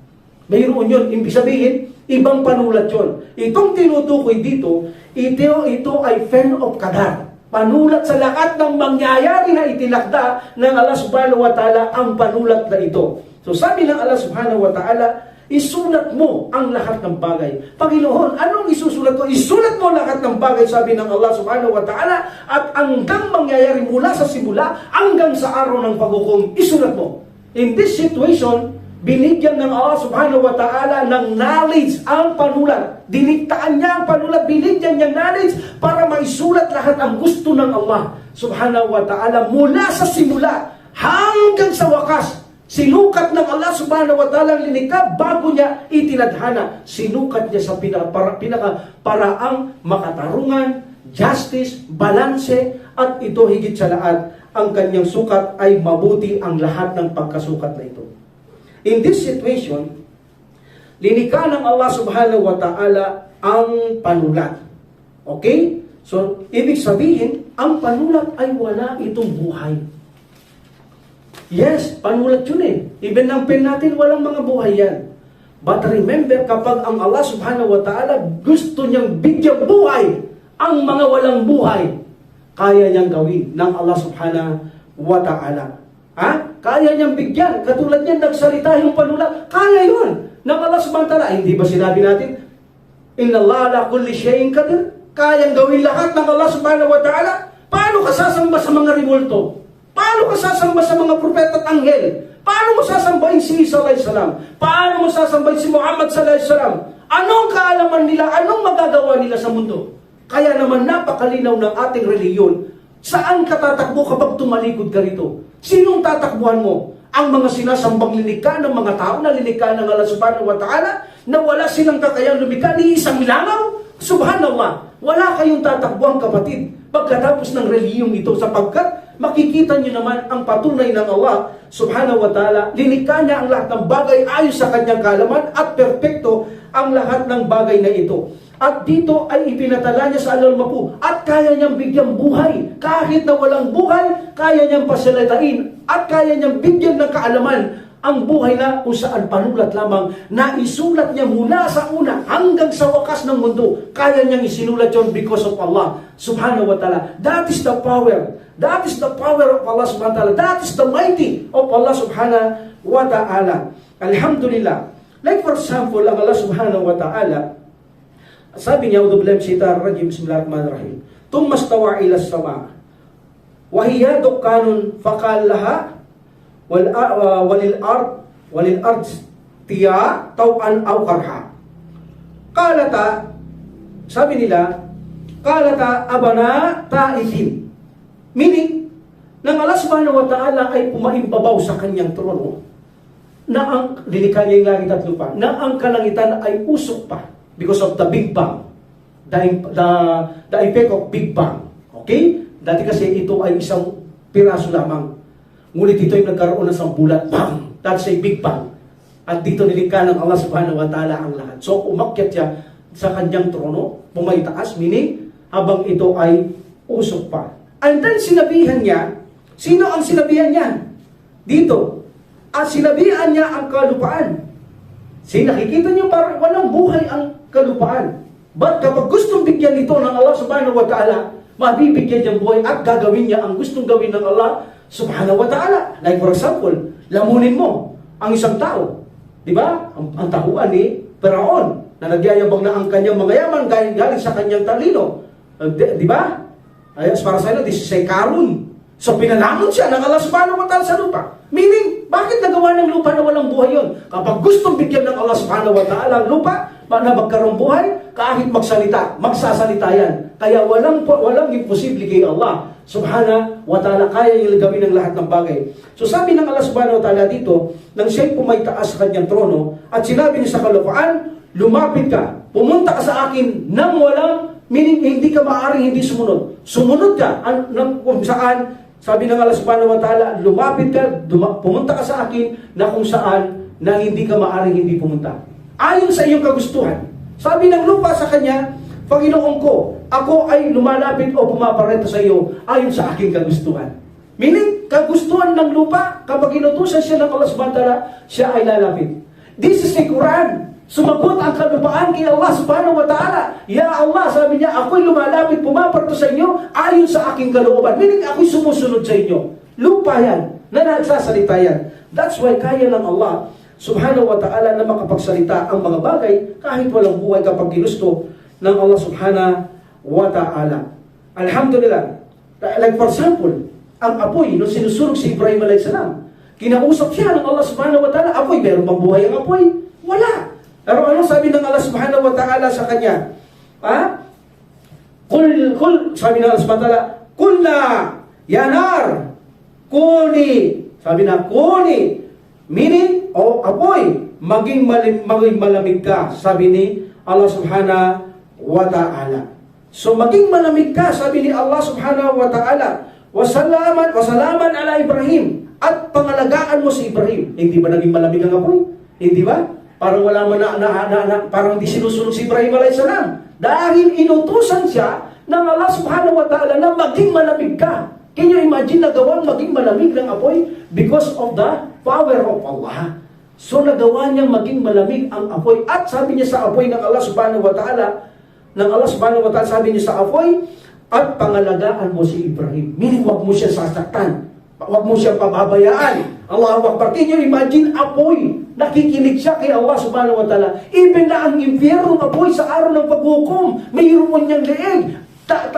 A: Mayroon yun. Ibig sabihin, ibang panulat yun. Itong tinutukoy dito, ito ay pen of kadar. Panulat sa lahat ng mangyayari na itinakda ng Allah subhanahu wa ta'ala ang panulat na ito. So sabi ng Allah subhanahu wa ta'ala, isulat mo ang lahat ng bagay. Panginoon, anong isusulat ko? Isulat mo lahat ng bagay, sabi ng Allah subhanahu wa ta'ala, at hanggang mangyayari mula sa simula, hanggang sa araw ng paghukom, isulat mo. In this situation, binigyan ng Allah subhanahu wa ta'ala ng knowledge ang panulat. Diniktaan niya ang panulat, binigyan niya knowledge para maisulat lahat ang gusto ng Allah subhanahu wa ta'ala mula sa simula hanggang sa wakas. Sinukat ng Allah subhanahu wa ta'ala ang linikha bago niya itinadhana. Sinukat niya sa pinakaparaang makatarungan, justice, balanse, at ito higit sa lahat, ang kanyang sukat ay mabuti ang lahat ng pagkasukat na ito. In this situation, linikha ng Allah subhanahu wa ta'ala ang panulat. Okay? So, ibig sabihin, ang panulat ay wala itong buhay. Yes, panulat yun eh. Even ng pen natin, walang mga buhay yan. But remember, kapag ang Allah subhanahu wa ta'ala gusto niyang bigyan buhay ang mga walang buhay, kaya niyang gawin ng Allah subhanahu wa ta'ala. Ha? Kaya niyang bigyan. Katulad niyan, nagsalita yung panulat. Kaya yun. Ng Allah subhanahu wa ta'ala. Hindi ba sinabi natin, Inna Allah ala kulli shayin qadir? Kayang gawin lahat ng Allah subhanahu wa ta'ala. Paano ka sasamba sa mga rimulto? Paano ka sasamba sa mga propeta at anghel? Paano mo sasambahin si Isa alayhi salam? Paano mo sasambahin si Muhammad alayhi salam? Anong kaalaman nila? Anong magagawa nila sa mundo? Kaya naman napakalinaw ng ating reliyon. Saan ka tatakbo kapag tumalikod ka rito? Sinong tatakbuhan mo? Ang mga sinasambang lilikha ng mga tao na lilikha ng Allah subhanahu wa ta'ala na wala silang kakayang lumikha ni isang langaw? Subhanallah, wala kayong tatakbuhan kapatid pagkatapos ng reliyong ito sapagkat makikita niyo naman ang patunay ng Allah subhanahu wa ta'ala. Lilikha niya ang lahat ng bagay ayon sa kanyang kaalaman at perpekto ang lahat ng bagay na ito. At dito ay ipinatala niya sa alal-mapu at kaya niyang bigyang buhay. Kahit na walang buhay, kaya niyang pasalitain at kaya niyang bigyan ng kaalaman ang buhay na kung saan panulat lamang na isulat niya mula sa una hanggang sa wakas ng mundo. Kaya niyang isinulat yun because of Allah subhanahu wa ta'ala. That is the power. That is the power of Allah subhanahu wa ta'ala. That is the mighty of Allah subhanahu wa ta'ala. Alhamdulillah. Like for example, ang Allah subhanahu wa ta'ala, sabi niya, A'udhu billahi minash shaitanir rajim, bismillahirrahmanirrahim. Thumma stawa ila as-sama' wa hiya dukkanun faqala laha walil ard tiya taw'an aw karha. Qalata, sabi nila, qalata abana ta'ifin. Meaning, nang Allah subhanahu wa ta'ala ay pumaimbabaw sa kanyang trono, na ang lilikha niya yung langit at lupa, na ang kalangitan ay usok pa because of the Big Bang, the effect of Big Bang. Okay? Dati kasi ito ay isang piraso lamang. Ngunit ito ay nagkaroon ng isang bulat. Bang! That's a Big Bang. At dito nilikha ng Allah subhanahu wa ta'ala ang lahat. So, umakyat siya sa kanyang trono, pumaitaas, meaning, habang ito ay usok pa. And then, sinabihan niya, sino ang sinabihan niya? Dito. At sinabihan niya ang kalupaan. Nakikita niyo parang walang buhay ang kalupaan. But kapag gustong bigyan nito ng Allah subhanahu wa ta'ala, mabibigyan niyang buhay at gagawin niya ang gustong gawin ng Allah subhanahu wa ta'ala. Like for example, lamunin mo ang isang tao. Di ba? Ang tahuan ni Faraon na nagyayabang na ang kanyang mga yaman galing sa kanyang talino. Di ba? As para sa ino, this is a karun. So pinalamon siya ng Allah subhanahu wa ta'ala sa lupa. Meaning, bakit nagawa ng lupa na walang buhay yun? Kapag gustong bigyan ng Allah subhanahu wa ta'ala ang lupa, na magkaroon buhay, kahit magsalita, magsasalita yan. Kaya walang imposible kay Allah subhanahu wa ta'ala, kaya niyang gawin ang lahat ng bagay. So sabi ng Allah subhanahu wa ta'ala dito, nang siya'y pumaytaas sa kanyang trono, at sinabi niya sa kalupaan, lumapit ka, pumunta ka sa akin nang walang, meaning hindi ka maaaring hindi sumunod. Sumunod ka, kung saan, sabi ng Allah subhanahu wa ta'ala, lumapit ka, pumunta ka sa akin na kung saan na hindi ka maaaring hindi pumunta. Ayon sa iyong kagustuhan. Sabi ng lupa sa kanya, Panginoon ko, ako ay lumalapit o pumaparito sa iyo ayon sa aking kagustuhan. Meaning, kagustuhan ng lupa, kapag inutusan siya ng Allah subhanahu wa ta'ala, siya ay lalapit. This is the Quran. Sumagot ang kalupaan kay Allah subhanahu wa ta'ala. Ya Allah, sabi niya, ako'y lumalapit, pumaparito sa inyo ayon sa aking kalooban. Meaning, ako'y sumusunod sa inyo. Lupa yan, na nagsasalita yan. That's why kaya ng Allah subhanahu wa ta'ala na makapagsalita ang mga bagay kahit walang buhay kapag ginusto ng Allah subhanahu wa ta'ala. Alhamdulillah. Like for example, ang apoy, nung sinusunog si Ibrahim alayhi salam, kinausap siya ng Allah subhanahu wa ta'ala, apoy, meron bang buhay ang apoy? Wala. Pero ano sabi ng Allah subhanahu wa ta'ala sa kanya? Sabi ng Allah subhanahu wa ta'ala, Kulna, yanar, kuni. Sabi na, kuni. Meaning, apoy, maging malamig ka, sabi ni Allah subhanahu wa ta'ala. So, maging malamig ka, sabi ni Allah subhanahu wa ta'ala. Wasalaman ala Ibrahim. At pangalagaan mo si Ibrahim. Hindi ba naging malamig ang apoy? Hindi ba? Parang wala man parang di sinusunod si Ibrahim alayhi salam. Dahil inutusan siya ng Allah subhanahu wa ta'ala na maging malamig ka. Can you imagine nagawang maging malamig ng apoy? Because of the power of Allah. So nagawa niyang maging malamig ang apoy. At sabi niya sa apoy ng Allah subhanahu wa ta'ala, sabi niya sa apoy, at pangalagaan mo si Ibrahim. Meaning, wag mo siya sasaktan. Wag mo siya pababayaan. Allahu Akbar. Can you imagine apoy? Nakikinig siya kay Allah subhanahu wa ta'ala. Even na ang impyerno apoy sa araw ng paghukom, mayroon niyang leeg.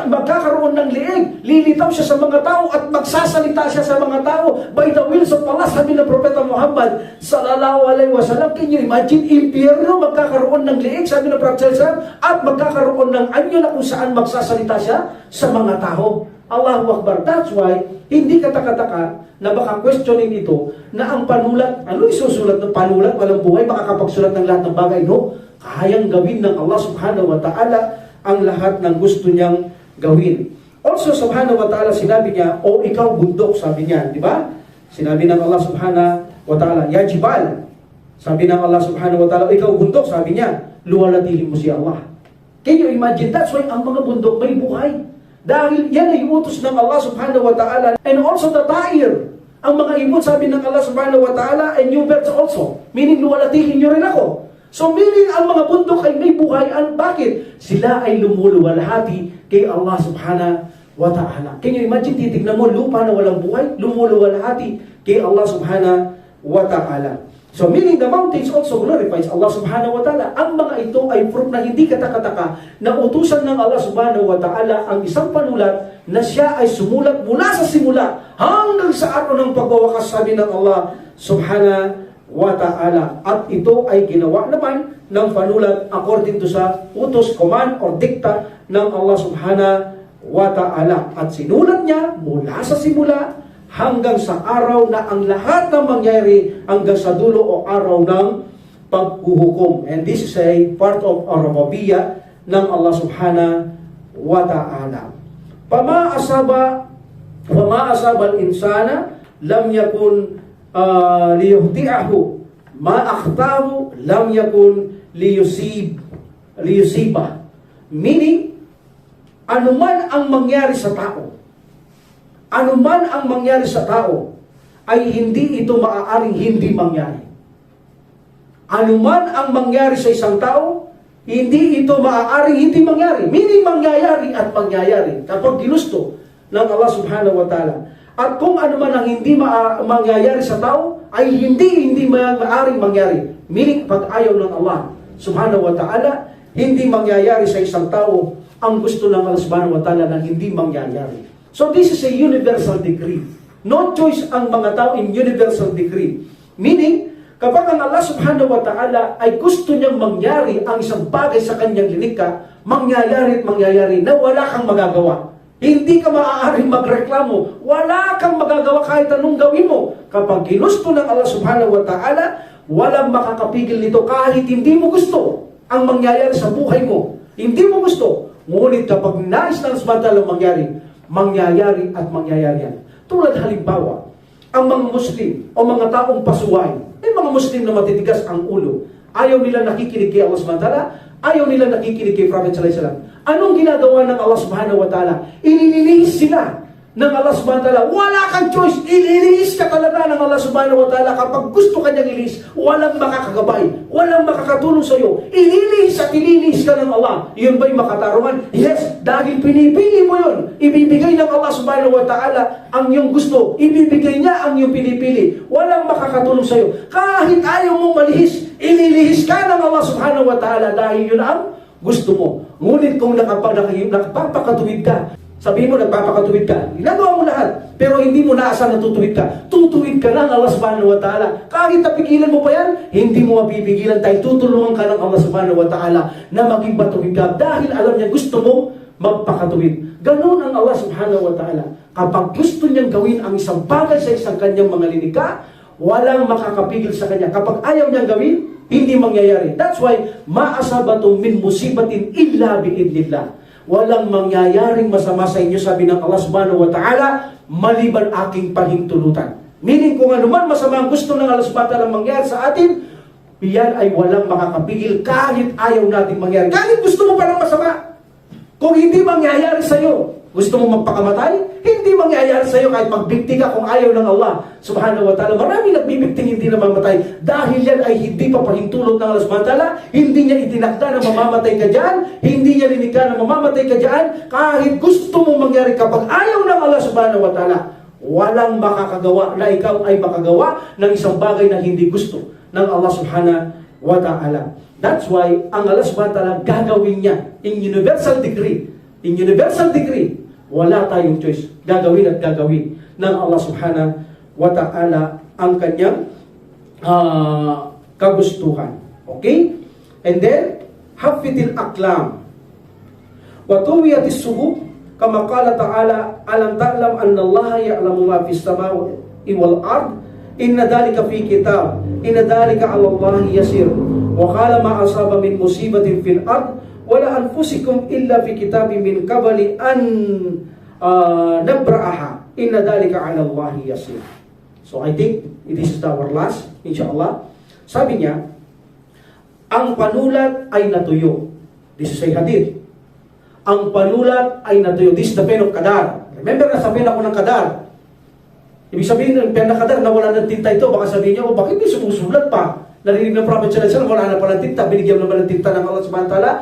A: magkakaroon ng liig, lilitaw siya sa mga tao at magsasalita siya sa mga tao by the will of Allah, sabi ng Propeta Muhammad sallallahu alaihi wasallam. Can you imagine, impyerno magkakaroon ng liig, sabi ng Propeta sallallahu, at magkakaroon ng anyo na kung saan magsasalita siya sa mga tao. Allahu Akbar. That's why, hindi katakataka na baka questioning ito na ang panulat, ano isusulat ng panulat? Walang buhay, makakapagsulat ng lahat ng bagay, no? Kayang gawin ng Allah subhanahu wa ta'ala ang lahat ng gusto niyang gawin. Also, subhanahu wa ta'ala, sinabi niya, o ikaw bundok, sabi niya, di ba? Sinabi ng Allah subhanahu wa ta'ala, ya jibal. Sabi ng Allah subhanahu wa ta'ala, ikaw bundok, sabi niya, luwalatihin mo si Allah. Can you imagine? That's why ang mga bundok may buhay. Dahil yan ay utos ng Allah subhanahu wa ta'ala. And also the ta'ir. Ang mga ibon, sabi ng Allah subhanahu wa ta'ala, and you birds also. Meaning, luwalatihin nyo rin ako. So meaning, ang mga bundok ay may buhay. Bakit? Sila ay lumuluwalhati kay Allah subhanahu wa ta'ala. Can you imagine, titignan mo, lupa na walang buhay, lumuluwalhati kay Allah subhanahu wa ta'ala. So meaning the mountains also glorifies Allah subhanahu wa ta'ala. Ang mga ito ay proof na hindi katakataka na utusan ng Allah subhanahu wa ta'ala ang isang panulat na siya ay sumulat mula sa simula hanggang sa araw ng pagwawakas, sabi ng Allah subhanahu wa ta'ala. At ito ay ginawa naman ng panulat according to sa utos, command or dikta ng Allah subhanahu wa ta'ala. At sinulat niya mula sa simula hanggang sa araw na ang lahat ng mangyari hanggang sa dulo o araw ng paghuhukom. And this is a part of Arabiyya ng Allah subhanahu wa ta'ala. Pama asaba al-insana lam yakun liyuhti'ahu, ma akhtahu lam yakun liyusibah. Meaning, anuman ang mangyari sa tao, anuman ang mangyari sa tao, ay hindi ito maaaring hindi mangyari. Anuman ang mangyari sa isang tao, hindi ito maaaring hindi mangyari. Meaning mangyayari at mangyayari kapag ginusto ng Allah subhanahu wa ta'ala. At kung anuman ang hindi mangyayari sa tao, ay hindi maaaring mangyari. Meaning pag ayaw ng Allah subhanahu wa ta'ala, hindi mangyayari sa isang tao ang gusto ng Allah subhanahu wa ta'ala na hindi mangyayari. So this is a universal decree. No choice ang mga tao in universal decree. Meaning, kapag ang Allah subhanahu wa ta'ala ay gusto niyang mangyari ang isang bagay sa kanyang linikha, mangyayari at mangyayari na wala kang magagawa. Hindi ka maaaring magreklamo. Wala kang magagawa kahit anong gawin mo. Kapag ginusto ng Allah subhanahu wa ta'ala, walang makakapigil nito kahit hindi mo gusto ang mangyayari sa buhay mo. Hindi mo gusto. Ngunit kapag nais ng Allah subhanahu wa ta'ala mangyayari at mangyayari yan. Tulad halimbawa, ang mga Muslim o mga taong pasuway, may mga Muslim na matitigas ang ulo. Ayaw nila nakikinig kay Allah subhanahu wa ta'ala, ayaw nila nakikinig kay Prophet sallallahu alaihi wasallam. Anong ginagawa ng Allah subhanahu wa ta'ala? Inililihis sila ng Allah subhanahu wa ta'ala. Wala kang choice. Ililihis ka talaga ng Allah subhanahu wa ta'ala. Kapag gusto ka niyang ilihis, walang makakagabay, walang makakatulong sa iyo. Ililihis at ililihis ka ng Allah. Yun ba'y makatarungan? Yes, dahil pinipili mo yun. Ibibigay ng Allah subhanahu wa ta'ala ang iyong gusto. Ibibigay niya ang iyong pinipili. Walang makakatulong sa iyo. Kahit ayaw mong malihis, ililihis ka ng Allah subhanahu wa ta'ala dahil yun ang gusto mo. Ngunit kung nakapagpakatuwid ka, sabihin mo, nagpapakatuwid ka. Ginagawa mo lahat. Pero hindi mo naasahan na tutuwid ka. Tutuwid ka ng Allah subhanahu wa ta'ala. Kahit napigilan mo pa yan, hindi mo mapipigilan dahil tutulungan ka ng Allah subhanahu wa ta'ala na maging matuwid ka. Dahil alam niya gusto mo magpakatuwid. Ganon ang Allah subhanahu wa ta'ala. Kapag gusto niyang gawin ang isang bagay sa isang kanyang mga linikha, walang makakapigil sa kanya. Kapag ayaw niyang gawin, hindi mangyayari. That's why, ma'asabatu min musibatin illa bi'idnillah. Walang mangyayaring masama sa inyo, sabi ng Allah subhanahu wa ta'ala, maliban aking pahintulutan. Meaning, kung anuman masama ang gusto ng Allah subhanahu wa ta'ala mangyari sa atin, iyan ay walang makakapigil kahit ayaw natin mangyari. Kahit gusto mo pa ng masama, kung hindi mangyayari sa iyo, gusto mo magpakamatay, hindi mangyayari sa iyo kahit magbikti ka kung ayaw ng Allah subhanahu wa ta'ala. Marami nagbibikting hindi na mamatay dahil yan ay hindi pa pahintulot ng Allah subhanahu wa ta'ala. Hindi niya itinakda na mamamatay ka dyan, hindi niya linikha na mamamatay ka dyan. Kahit gusto mo mangyari kapag ayaw ng Allah subhanahu wa ta'ala, walang makakagawa na ikaw ay makagawa ng isang bagay na hindi gusto ng Allah subhanahu wa ta'ala. That's why ang Allah subhanahu wa ta'ala gagawin niya in universal decree In universal degree, wala tayong choice. Gagawin at gagawin ng Allah subhanahu wa ta'ala ang kanyang kagustuhan. Okay? And then, hafitil aklam. Watuwiyatis suhub, kama qala ta'ala, alam ta'lam anna Allah ya'lamu ma fis samawati wal ard, inna dhalika fi kitab, inna dhalika 'ala Allah yasir. Wa qala ma asaba min musibatin fil ard wala anfusikum illa fi kitabin min qabli an nabra'aha, inna dhalika 'ala Allah yasir. So I think this is our last, inshallah. Sabi niya, ang panulat ay natuyo. This is a hadith. Ang panulat ay natuyo. This is the pen of Qadar. Remember na sabihin ako ng Qadar. Ibig sabihin ng pen ng Qadar na wala ng tinta ito. Baka sabihin niyo, bakit hindi sumusulat pa? Narinig ng Prophet sallallahu alaihi wasallam, wala na pala tinta. Binigyan naman ng tinta ng Allah subhanahu wa ta'ala.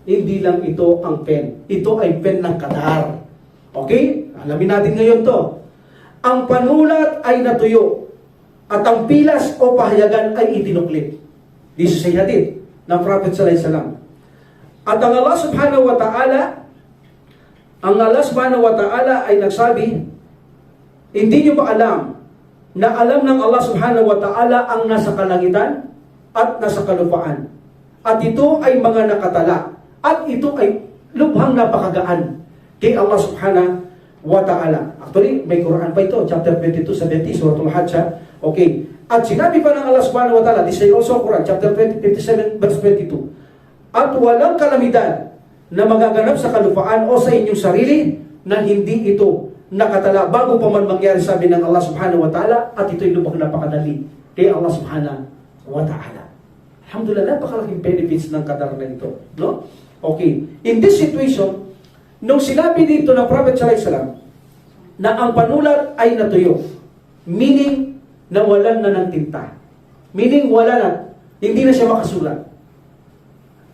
A: Hindi lang ito ang pen. Ito ay pen ng Qadar. Okay? Alamin natin ngayon to. Ang panulat ay natuyo. At ang pilas o pahayagan ay itinuklit. This is a hadith ng Prophet sallallahu alaihi wasallam. At ang Allah subhanahu wa ta'ala ay nagsabi, hindi nyo ba alam na alam ng Allah subhanahu wa ta'ala ang nasa kalangitan at nasa kalupaan? At ito ay mga nakatala. At ito ay lubhang napakagaan kay Allah subhanahu wa ta'ala. Actually, may Quran pa ito, chapter 22-70, suratul Hajj. Okay. At sinabi pa ng Allah subhanahu wa ta'ala, this is also Quran, chapter 57, verse 22. At walang kalamidad na magaganap sa kalupaan o sa inyong sarili na hindi ito nakatala bago pa man mangyari, sabi ng Allah subhanahu wa ta'ala, at ito'y lubhang napakadali kay Allah subhanahu wa ta'ala. Alhamdulillah, napakalaking benefits ng Qadar na ito. No? Okay. In this situation, nung sinabi dito ng Prophet sallallahu alaihi wasallam na ang panulat ay natuyo, meaning na walan na ng tinta. Meaning wala na, hindi na siya makasulat.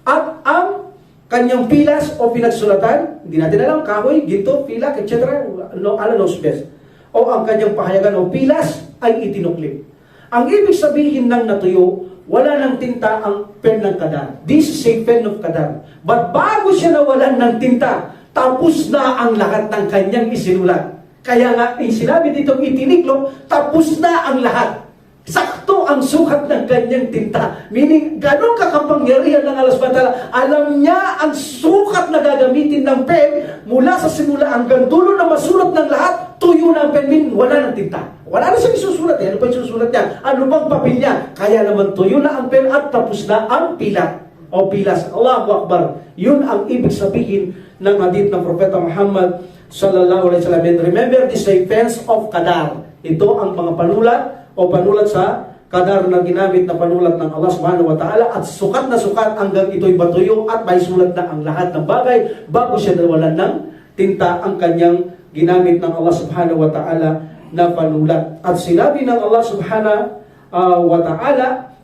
A: At ang kanyang pilas o pinagsulatan, hindi natin alam, kahoy, ginto, pilak, etc. No, ala knows best. O ang kanyang pahayagan o pilas ay itinuklit. Ang ibig sabihin ng natuyo, wala ng tinta ang pen ng Qadar. This is a pen of Qadar. But bago siya nawalan ng tinta, tapos na ang lahat ng kanyang isinulat. Kaya nga, sinabi dito, itiniklop, tapos na ang lahat. Sakto ang sukat ng kanyang tinta. Meaning, ganun kakapangyarihan ng Allah subhanahu wa ta'ala. Alam niya ang sukat na gagamitin ng pen mula sa simula hanggang dulo na masulat ng lahat, tuyo na ang pen, meaning wala ng tinta. Wala na siyang isusulat. Ano pa isusulat niya? Ano bang papel niya? Kaya naman tuyo na ang pen at tapos na ang pilat o pilas. Allahu Akbar. Yun ang ibig sabihin ng hadith ng Propeta Muhammad sallallahu alaihi wasallam. And remember, this is a fence of Qadar. Ito ang mga panulat o panulat sa Qadar na ginamit na panulat ng Allah subhanahu wa ta'ala, at sukat na sukat hanggang ito'y batuyo at may sulat na ang lahat ng bagay bago siya nawalan ng tinta ang kanyang ginamit ng Allah subhanahu wa ta'ala na panulat. At sinabi ng Allah subhanahu wa ta'ala,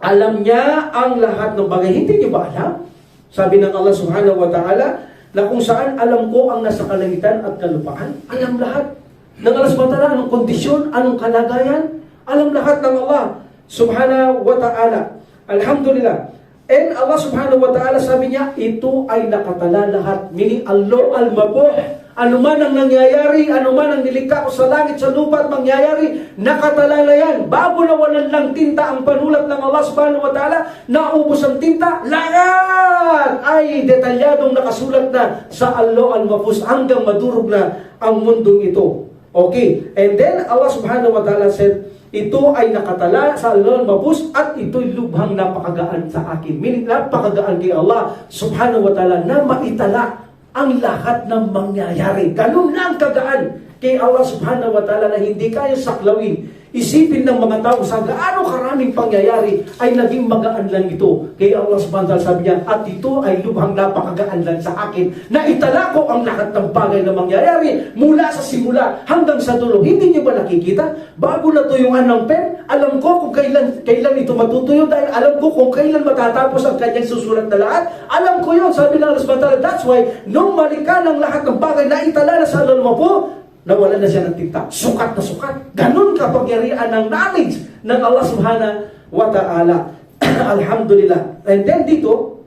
A: alam niya ang lahat ng bagay. Hindi niyo ba alam? Sabi ng Allah subhanahu wa ta'ala, na kung saan alam ko ang nasa kalangitan at kalupaan. Alam lahat ng Allah subhanahu wa ta'ala, anong kondisyon, anong kalagayan. Alam lahat ng Allah subhanahu wa ta'ala. Alhamdulillah. And Allah subhanahu wa ta'ala, sabi niya, ito ay nakatala lahat. Meaning, Allah al-mabuh. Ano man ang nangyayari, ano man ang nilikha ko sa langit, sa lupa at mangyayari, nakatala na yan. Bago nawalan ng tinta ang panulat ng Allah subhanahu wa ta'ala, naubos ang tinta, lahat ay detalyadong nakasulat na sa Allah al-mabus hanggang madurog na ang mundong ito. Okay. And then, Allah subhanahu wa ta'ala said, ito ay nakatala sa Allah al-mabus at ito'y lubhang napakagaan sa akin. Meaning, napakagaan kay Allah subhanahu wa ta'ala na maitala ang lahat ng mangyayari. Ganun lang kagaan kay Allah subhanahu wa ta'ala na hindi kaya saklawin. Isipin ng mga tao sa gaano karaming pangyayari ay naging magaan lang ito. Kay Allah subhanahu wa ta'ala, sabi niya, at ito ay lubhang napakagaan lang sa akin na itala ko ang lahat ng bagay na mangyayari mula sa simula hanggang sa dulo. Hindi niyo ba nakikita? Bago natuyuan ng pen, alam ko kung kailan ito matutuyo dahil alam ko kung kailan matatapos ang kanyang susulat na lahat. Alam ko yun, sabi ng Allah subhanahu wa ta'ala. That's why, nung malika ng lahat ng bagay na itala na sa Allah po, nawala na siya ng tinta. Sukat na sukat. Ganun kapangyarihan ng knowledge ng Allah subhanahu wa ta'ala. Alhamdulillah. And then dito,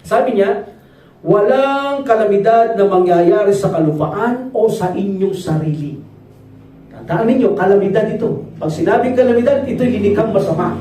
A: sabi niya, walang kalamidad na mangyayari sa kalupaan o sa inyong sarili. Tandaan ninyo, kalamidad ito. Pag sinabing kalamidad, ito'y linikhang masama.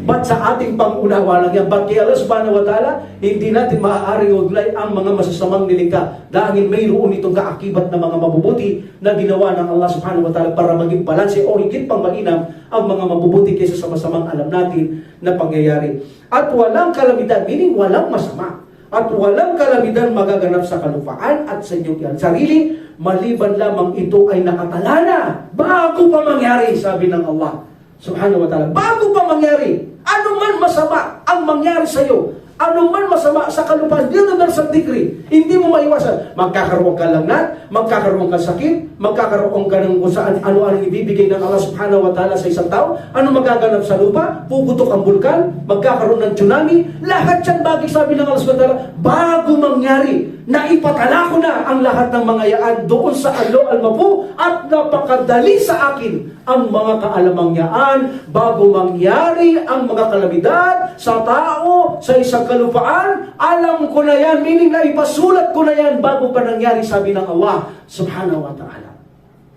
A: Ba't sa ating pangunawa lang yan? Ba't kaya Allah subhanahu wa ta'ala, hindi natin maaaring uglay ang mga masasamang nilikha dahil mayroon itong kaakibat na mga mabubuti na ginawa ng Allah subhanahu wa ta'ala para maging balanse o higit pang mainam ang mga mabubuti kaysa sa masamang alam natin na pangyayari. At walang kalamidad, meaning walang masama. At walang kalamidad magaganap sa kalupaan at sa inyong sarili, maliban lamang ito ay nakatala na bago pa mangyari, sabi ng Allah subhanahu wa ta'ala. Bago pa mangyari, ano man masama ang mangyari sa iyo, ano man masama sa kalupaan, dito na sa degree, hindi mo maiwasan. Magkakaroon ka lagnat, magkakaroon ka sakit, magkakaroon ka ng kung saan ano-ano ibibigay ng Allah subhanahu wa ta'ala sa isang tao. Ano magaganap sa lupa? Puputok ang bulkan, magkakaroon ng tsunami. Lahat yan bagay, sabi ng Allah subhanahu wa ta'ala, bago mangyari, naipatala ko na ang lahat ng mga yaan doon sa al-mapu at napakadali sa akin ang mga kaalamang yaan bago mangyari ang mga kalamidad sa tao, sa isang kalupaan. Alam ko na yan, meaning na ipasulat ko na yan bago pa nangyari, sabi ng Allah subhanahu wa ta'ala.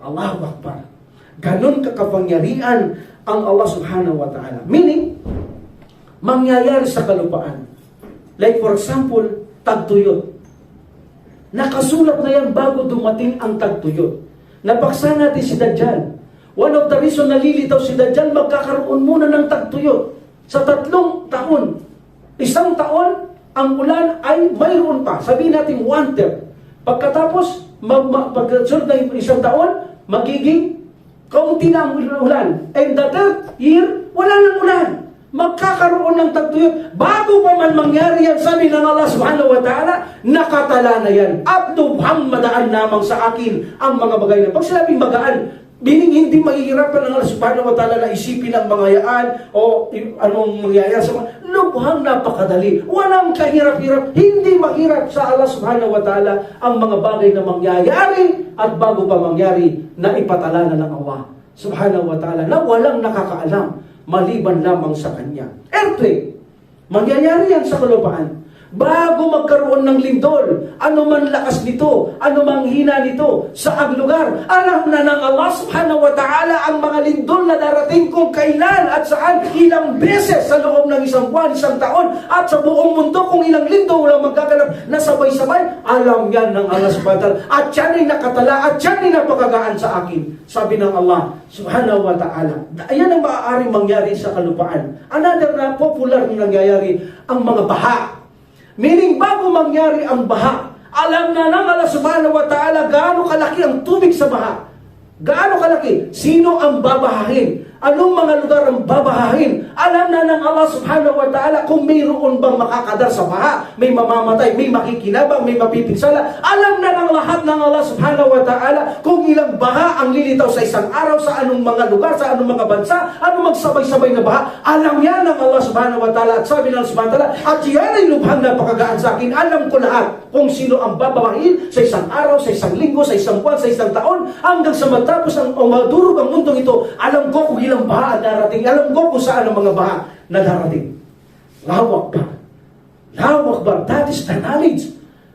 A: Allahu Akbar. Ganon kakapangyarihan ang Allah subhanahu wa ta'ala. Meaning, mangyayari sa kalupaan. Like for example, tagtuyot. Nakasulat na yan bago dumating ang tagtuyot. Napaksa natin si Dajjal. One of the reason nalilitaw si Dajjal, magkakaroon muna ng tagtuyot. Sa 3 taon. 1 taon, ang ulan ay mayroon pa. Sabihin natin 1/3. Pagkatapos, pagkasunod na 1 taon, magiging kaunti na ang ulan. And the 3rd year, wala nang ulan. Magkakaroon ng tagtuyot. Bago pa man mangyari yan, sabi ng Allah subhanahu wa ta'ala, nakatala na yan. At lubhang madaan lamang sa akin ang mga bagay na. Pag sinabing magaan, meaning hindi mahihirapan ng Allah subhanahu wa ta'ala na isipin ang mga yaan o anong mangyayari sa mga. Lubhang napakadali. Walang kahirap-hirap. Hindi mahirap sa Allah subhanahu wa ta'ala ang mga bagay na mangyayari at bago pa mangyari na ipatala na ng Allah subhanahu wa ta'ala na walang nakakaalam maliban lamang sa Kanya. Earthquake, mangyayari yan sa kalupaan. Bago magkaroon ng lindol, ano man lakas nito, ano man hina nito, sa lugar, alam na ng Allah subhanahu wa ta'ala ang mga lindol na darating kung kailan at saan, ilang beses sa loob ng 1 buwan, 1 taon, at sa buong mundo kung ilang lindol walang magkaganap na sabay-sabay, alam yan ng Allah subhanahu wa ta'ala. At yan ay nakatala, at yan ay napakagaan sa akin, sabi ng Allah subhanahu wa ta'ala. Ayan ang maaaring mangyari sa kalupaan. Another na popular na nangyayari, ang mga baha. Meaning, bago mangyari ang baha, alam na ng Allah subhanahu wa ta'ala gaano kalaki ang tubig sa baha. Gaano kalaki? Sino ang babahahin? Anong mga lugar ang babahahin? Alam na ng Allah subhanahu wa ta'ala kung mayroon bang makakadar sa baha, may mamamatay, may makikinabang, may mapipinsala. Alam na ng lahat ng Allah subhanahu wa ta'ala kung ilang baha ang lilitaw sa isang araw, sa anong mga lugar, sa anong mga bansa, anong magsabay-sabay na baha. Alam yan ng Allah subhanahu wa ta'ala at sabi ng Allah subhanahu wa ta'ala, at yan ay lubhang napakagaan sa akin. Alam ko lahat kung sino ang babahahin sa isang araw, sa isang linggo, sa isang buwan, sa isang taon, hanggang sa matapos ang madurog ang mundong ito. Alam ko kung ilang baha darating. Alam ko kung saan ang mga baha na darating. Allahu Akbar. Allahu Akbar. That is the knowledge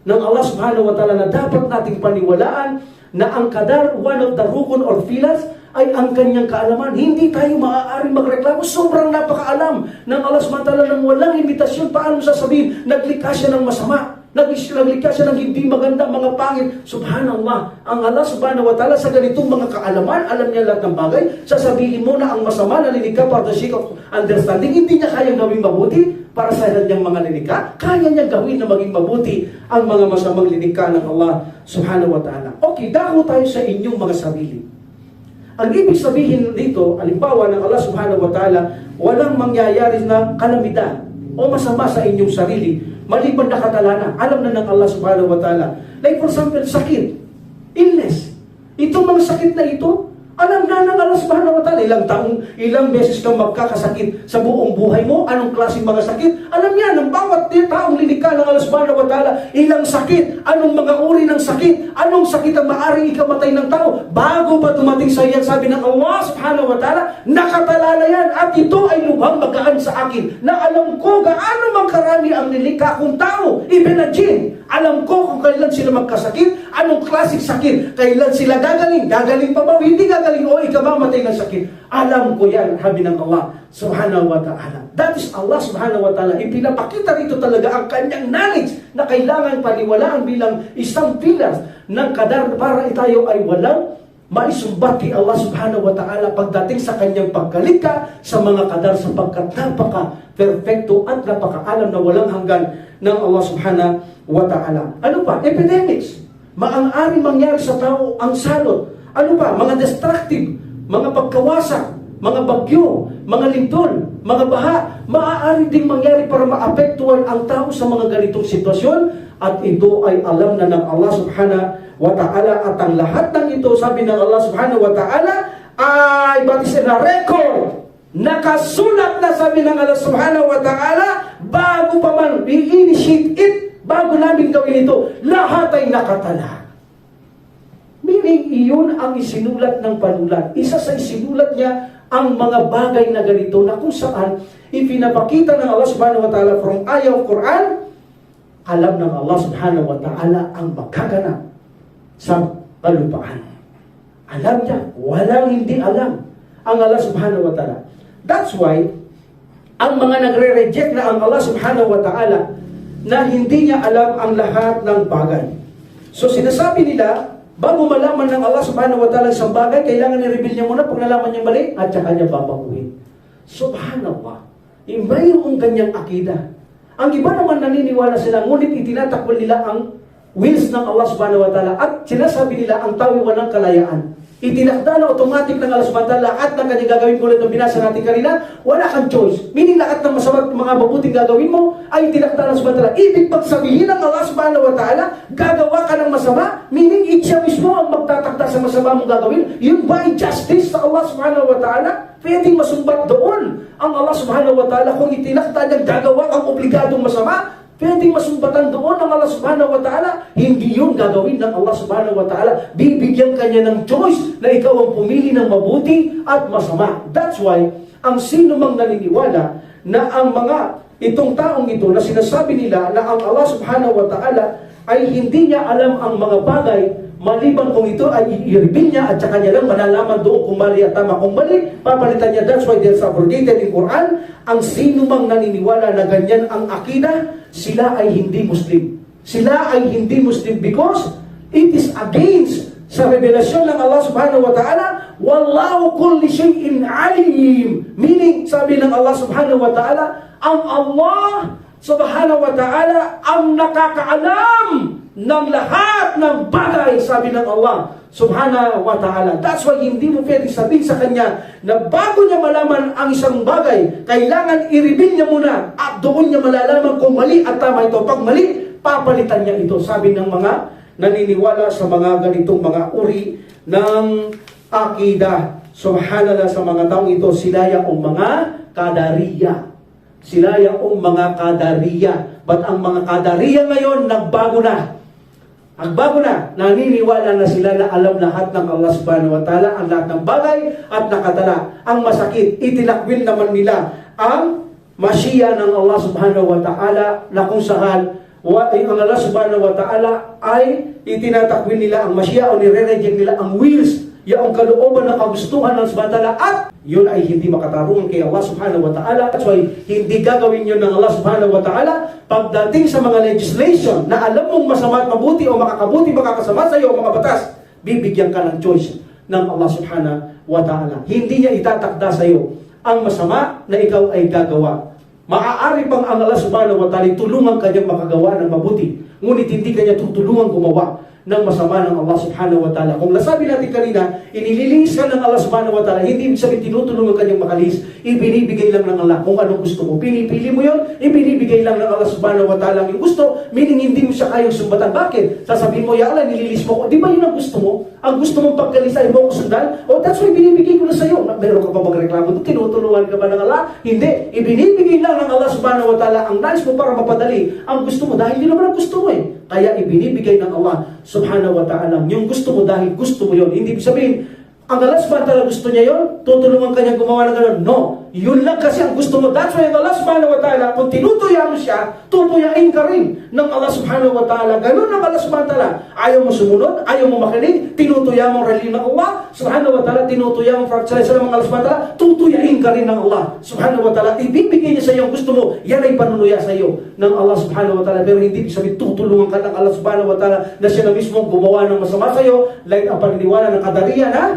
A: ng Allah subhanahu wa ta'ala na dapat nating paniwalaan na ang kadar, one of the rukun or pillars, ay ang kanyang kaalaman. Hindi tayo maaaring magreklamo. Sobrang napakaalam ng Allah subhanahu wa ta'ala nang walang limitasyon. Paano sasabihin? Naglikha siya ng masama. Naglikha siya ng hindi maganda, mga pangit. Subhanallah. Ang Allah subhanahu wa ta'ala sa ganitong mga kaalaman, alam niya lahat ng bagay. Sasabihin mo na ang masama na lilikha para the sake of understanding, hindi niya kayang gawing mabuti para sa kanyang mga lilikha. Kaya niya gawin na maging mabuti ang mga masamang lilikha ng Allah subhanahu wa ta'ala. Okay, dako tayo sa inyong mga sarili. Ang ibig sabihin dito, halimbawa ng Allah subhanahu wa ta'ala, walang mangyayari na kalamidad o masama sa inyong sarili maliban nakatala na. Alam na ng Allah subhanahu wa ta'ala. Like for example, sakit, illness. Itong mga sakit na ito, alam Alam na ng Allah subhanahu wa ta'ala, ilang beses kang magkakasakit sa buong buhay mo, anong klaseng mga sakit. Alam niya, ng bawat taong lilikha ng Allah subhanahu wa ta'ala, ilang sakit, anong mga uri ng sakit, anong sakit ang maaaring ikamatay ng tao. Bago pa dumating sa iyan, sabi ng Allah subhanahu wa ta'ala, nakatala na yan, at ito ay lubhang magaan sa akin, na alam ko gaano mang karami ang nilikha kong tao, even a jinn. Alam ko kung kailan sila magkasakit, anong klaseng sakit, kailan sila gagaling pa ba, hindi gagaling, o ikamamatay ng sakit. Alam ko yan, sabi ng Allah subhanahu wa ta'ala. That is Allah subhanahu wa ta'ala. Ipinapakita rito talaga ang kanyang knowledge na kailangan paniwalaan bilang isang pillars ng kadar para tayo ay walang maisumbat kay Allah subhanahu wa ta'ala pagdating sa kanyang pagkalikha sa mga kadar, sapagkat napaka-perfecto at napakaalam na walang hanggan ng Allah subhanahu wa ta'ala. Ano pa? Epidemics. Maaari mangyari sa tao ang salot. Ano pa? Mga destructive, mga pagkawasak, mga bagyo, mga lindol, mga baha. Maaari ding mangyari para maapektuhan ang tao sa mga ganitong sitwasyon, at ito ay alam na ng Allah subhanahu wa ta'ala, at ang lahat ng ito, sabi ng Allah subhanahu wa ta'ala, ay batis na record. Nakasulat na, sabi ng Allah subhanahu wa ta'ala, bago pa man i-initiate it, bago namin gawin ito, lahat ay nakatala. Meaning, iyon ang isinulat ng panulat. Isa sa isinulat niya ang mga bagay na ganito na kung saan ipinapakita ng Allah subhanahu wa ta'ala from ayaw Quran. Alam ng Allah subhanahu wa ta'ala ang magkaganap sa kalupaan. Alam niya, walang hindi alam ang Allah subhanahu wa ta'ala. That's why, ang mga nagre-reject na ang Allah subhanahu wa ta'ala na hindi niya alam ang lahat ng bagay. So sinasabi nila, bago malaman ng Allah subhanahu wa ta'ala isang bagay, kailangan i-reveal niya muna pag nalaman niya mali, at saka niya babaguhin. Subhanallah. Mayroong ganyang akida. Ang iba naman naniniwala sila, ngunit itinatakbo nila ang wills ng Allah subhanahu wa ta'ala, at sinasabi nila ang tao walang kalayaan. Itinakda na automatic ng Allah subhanahu wa ta'ala at ng kanyang gagawin, kulit ng binasa natin kanina, wala kang choice. Meaning lahat ng masama, mga mabuting gagawin mo ay itinakda ng Allah subhanahu wa ta'ala. Ibig pagsabihin ng Allah subhanahu wa ta'ala, gagawa ka ng masama, meaning siya mismo ang magtatakda sa masama mong gagawin. Yun ba ay justice sa Allah subhanahu wa ta'ala? Pwedeng masumbat doon ang Allah subhanahu wa ta'ala kung itinakda niyang gagawa kang obligadong masama. Pwedeng masumbatan doon ng Allah subhanahu wa ta'ala. Hindi yun gagawin ng Allah subhanahu wa ta'ala. Bibigyan kanya ng choice na ikaw ang pumili ng mabuti at masama. That's why, ang sino mang naniniwala na ang itong taong ito na sinasabi nila na ang Allah subhanahu wa ta'ala ay hindi niya alam ang mga bagay, maliban kung ito ay i-reveal niya at saka niya lang malalaman doon kung mali at tama. Kung mali, papalitan niya. That's why there's abrogated in Quran. Ang sino mang naniniwala na ganyan ang akida, sila ay hindi Muslim. Sila ay hindi Muslim because it is against sa revelasyon ng Allah subhanahu wa ta'ala, wallahu kulli shay'in alim. Meaning, sabi ng Allah subhanahu wa ta'ala, ang Allah subhanahu wa ta'ala ang nakakaalam ng lahat ng bagay, sabi ng Allah subhanahu wa ta'ala. That's why hindi mo pwede sabihin sa kanya na bago niya malaman ang isang bagay, kailangan i-reveal niya muna at doon niya malalaman kung mali at tama ito. Pag mali, papalitan niya ito, sabi ng mga naniniwala sa mga ganitong mga uri ng akida. Subhanallah, sa mga taong ito, sila yung mga kadariya. Sila yung mga kadariya. But ang mga kadariya ngayon, nagbago na. Ang bago na, naniniwala na sila na alam lahat ng Allah subhanahu wa ta'ala, ang lahat ng bagay at nakatala. Ang masakit, itinakwil naman nila ang mashiya ng Allah subhanahu wa ta'ala, na kung saan ang Allah subhanahu wa ta'ala ay itinatakwil nila ang mashiya o nire-reject nila ang wills, yung kalooban ng kagustuhan ng subhanahu wa ta'ala, at yun ay hindi makatarungan kay Allah subhanahu wa ta'ala. That's why hindi gagawin yun ng Allah subhanahu wa ta'ala pagdating sa mga legislation na alam mong masama at mabuti o makakabuti, makakasama sa iyo o mga batas. Bibigyan ka ng choice ng Allah subhanahu wa ta'ala. Hindi niya itatakda sa iyo ang masama na ikaw ay gagawa. Maaari pang ang Allah subhanahu wa ta'ala tulungan ka niyang makagawa ng mabuti, ngunit hindi kanya tutulungan gumawa ng masama ng Allah subhanahu wa ta'ala. Kung nasabi natin kanina, inililinis ka ng Allah subhanahu wa ta'ala, hindi ibig sabihin tinutulungan kanyang makalis, ibinibigay lang ng Allah kung anong gusto mo. Pinipili mo yun, ibinibigay lang ng Allah subhanahu wa ta'ala yung gusto, meaning hindi mo siya kayang sumbatan. Bakit? Sasabihin mo, ya Allah, nililis mo ko. Di ba yun ang gusto mo? Ang gusto mong pagkalis ay mo ko sundan? O that's why binibigay ko na sa'yo. Meron ka pa magreklamo doon? Tinutulungan ka ba ng Allah? Hindi. Ibinibigay lang ng Allah subhanahu wa ta'ala ang nais mo para mapadali ang gusto mo dahil hindi naman ang gusto mo eh. Kaya ibinibigay ng Allah subhanahu wa ta'ala yung gusto mo dahil gusto mo yun. Hindi sabihin, ang Allah subhanahu wa ta'ala gusto niya yun, tutulungan ka niya gumawa ng gano'n. No. Yun lang kasi ang gusto mo. That's why ang Allah subhanahu wa ta'ala, kung tinutuya mo siya, tutuyain ka rin ng Allah subhanahu wa ta'ala. Gano'n ang Allah subhanahu wa ta'ala. Ayaw mo sumunod, ayaw mo makinig, tinutuya mo ang reliyon ng Allah subhanahu wa ta'ala, tinutuya mo fracture sa mga Allah subhanahu wa ta'ala, tutuyain ka rin ng Allah subhanahu wa ta'ala. Ibibigay niya sa iyo ang gusto mo. Yan ay panunuya sa iyo ng Allah subhanahu wa ta'ala. Pero hindi sabihin tutulungan ka ng Allah subhanahu wa ta'ala na siya na mismo gumawa ng masama sa iyo, like ang paniniwala ng Qadariyan, ha?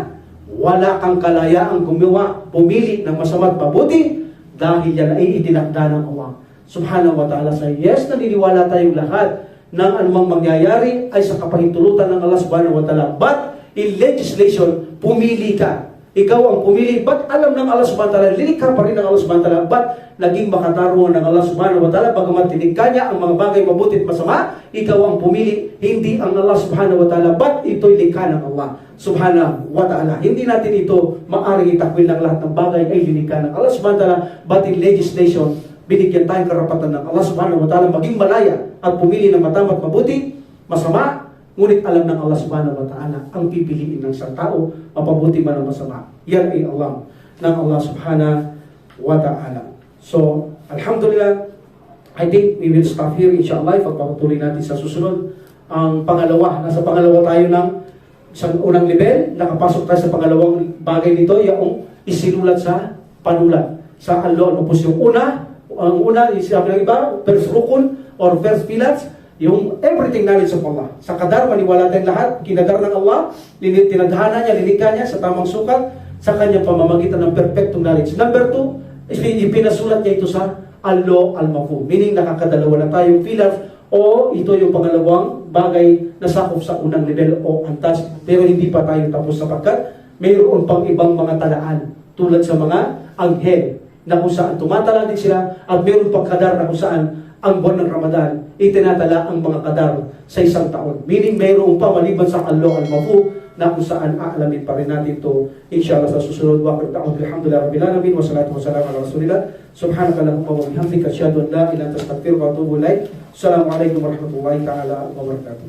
A: Wala kang kalayaang gumawa, pumili ng masama at mabuti dahil yan ay itinakda ng Allah subhanahu wa ta'ala sa yes, naniniwala tayong lahat ng anumang mangyayari ay sa kapahintulutan ng Allah subhanahu wa ta'ala. But in legislation, pumili ka. Ikaw ang pumili. But alam ng Allah subhanahu wa ta'ala, lilikha pa rin ng Allah subhanahu wa ta'ala. But naging makatarungan ng Allah subhanahu wa ta'ala, bagamat tinigka niya ang mga bagay mabuti at masama, ikaw ang pumili, hindi ang Allah subhanahu wa ta'ala. But ito'y likha ng Allah subhanahu wa ta'ala. Hindi natin ito maaring itakwil ng lahat ng bagay ay lilikha ng Allah subhanahu wa ta'ala. But in legislation, binigyan tayong karapatan ng Allah subhanahu wa ta'ala maging malaya at pumili ng matama at mabuti, masama. Ngunit alam ng Allah subhanahu wa ta'ala ang pipiliin ng isang tao, mapabuti man o masama. Yan ay alam ng Allah subhanahu wa ta'ala. So, alhamdulillah, I think we will stop here inshallah. Pagpapatuloy natin sa susunod. Ang pangalawa, nasa pangalawa tayo ng isang unang level, nakapasok tayo sa pangalawang bagay nito, yung isinulat sa panulat. Sa Allah, ano po yung una, ang una, sabi ng iba, first rukun or first pillars, yung everything knowledge of Allah. Sa kadar, maniwala tayong lahat, kinadar ng Allah, tinadhana niya, linikha niya sa tamang sukat, sa kanyang pamamagitan ng perfectong knowledge. Number 2, ipinasulat niya ito sa Al-Law Al-Mahfuz. Meaning, nakakadalawa na tayong pillars, o ito yung pangalawang bagay na sakop sa unang level o antas. Pero hindi pa tayo tapos sapagkat mayroon pang ibang mga talaan tulad sa mga anghel na kung saan tumatala din sila at mayroon pang kadar na kung saan ang buwan ng Ramadan, itinatala ang mga kadar sa isang taon. Meaning, mayroon pa maliban sa Al-Law Al-Mahfuz na kung saan aalamin pa rin natin ito inshallah sa susunod. Wa qad alhamdulillah rabbil alamin wa salatu wa salam ala rasulillah subhanaka allahumma wa bihamdika asyhadu an la ilaha illa anta astaghfiruka wa atubu ilaik. Assalamualaikum warahmatullahi taala wabarakatuh.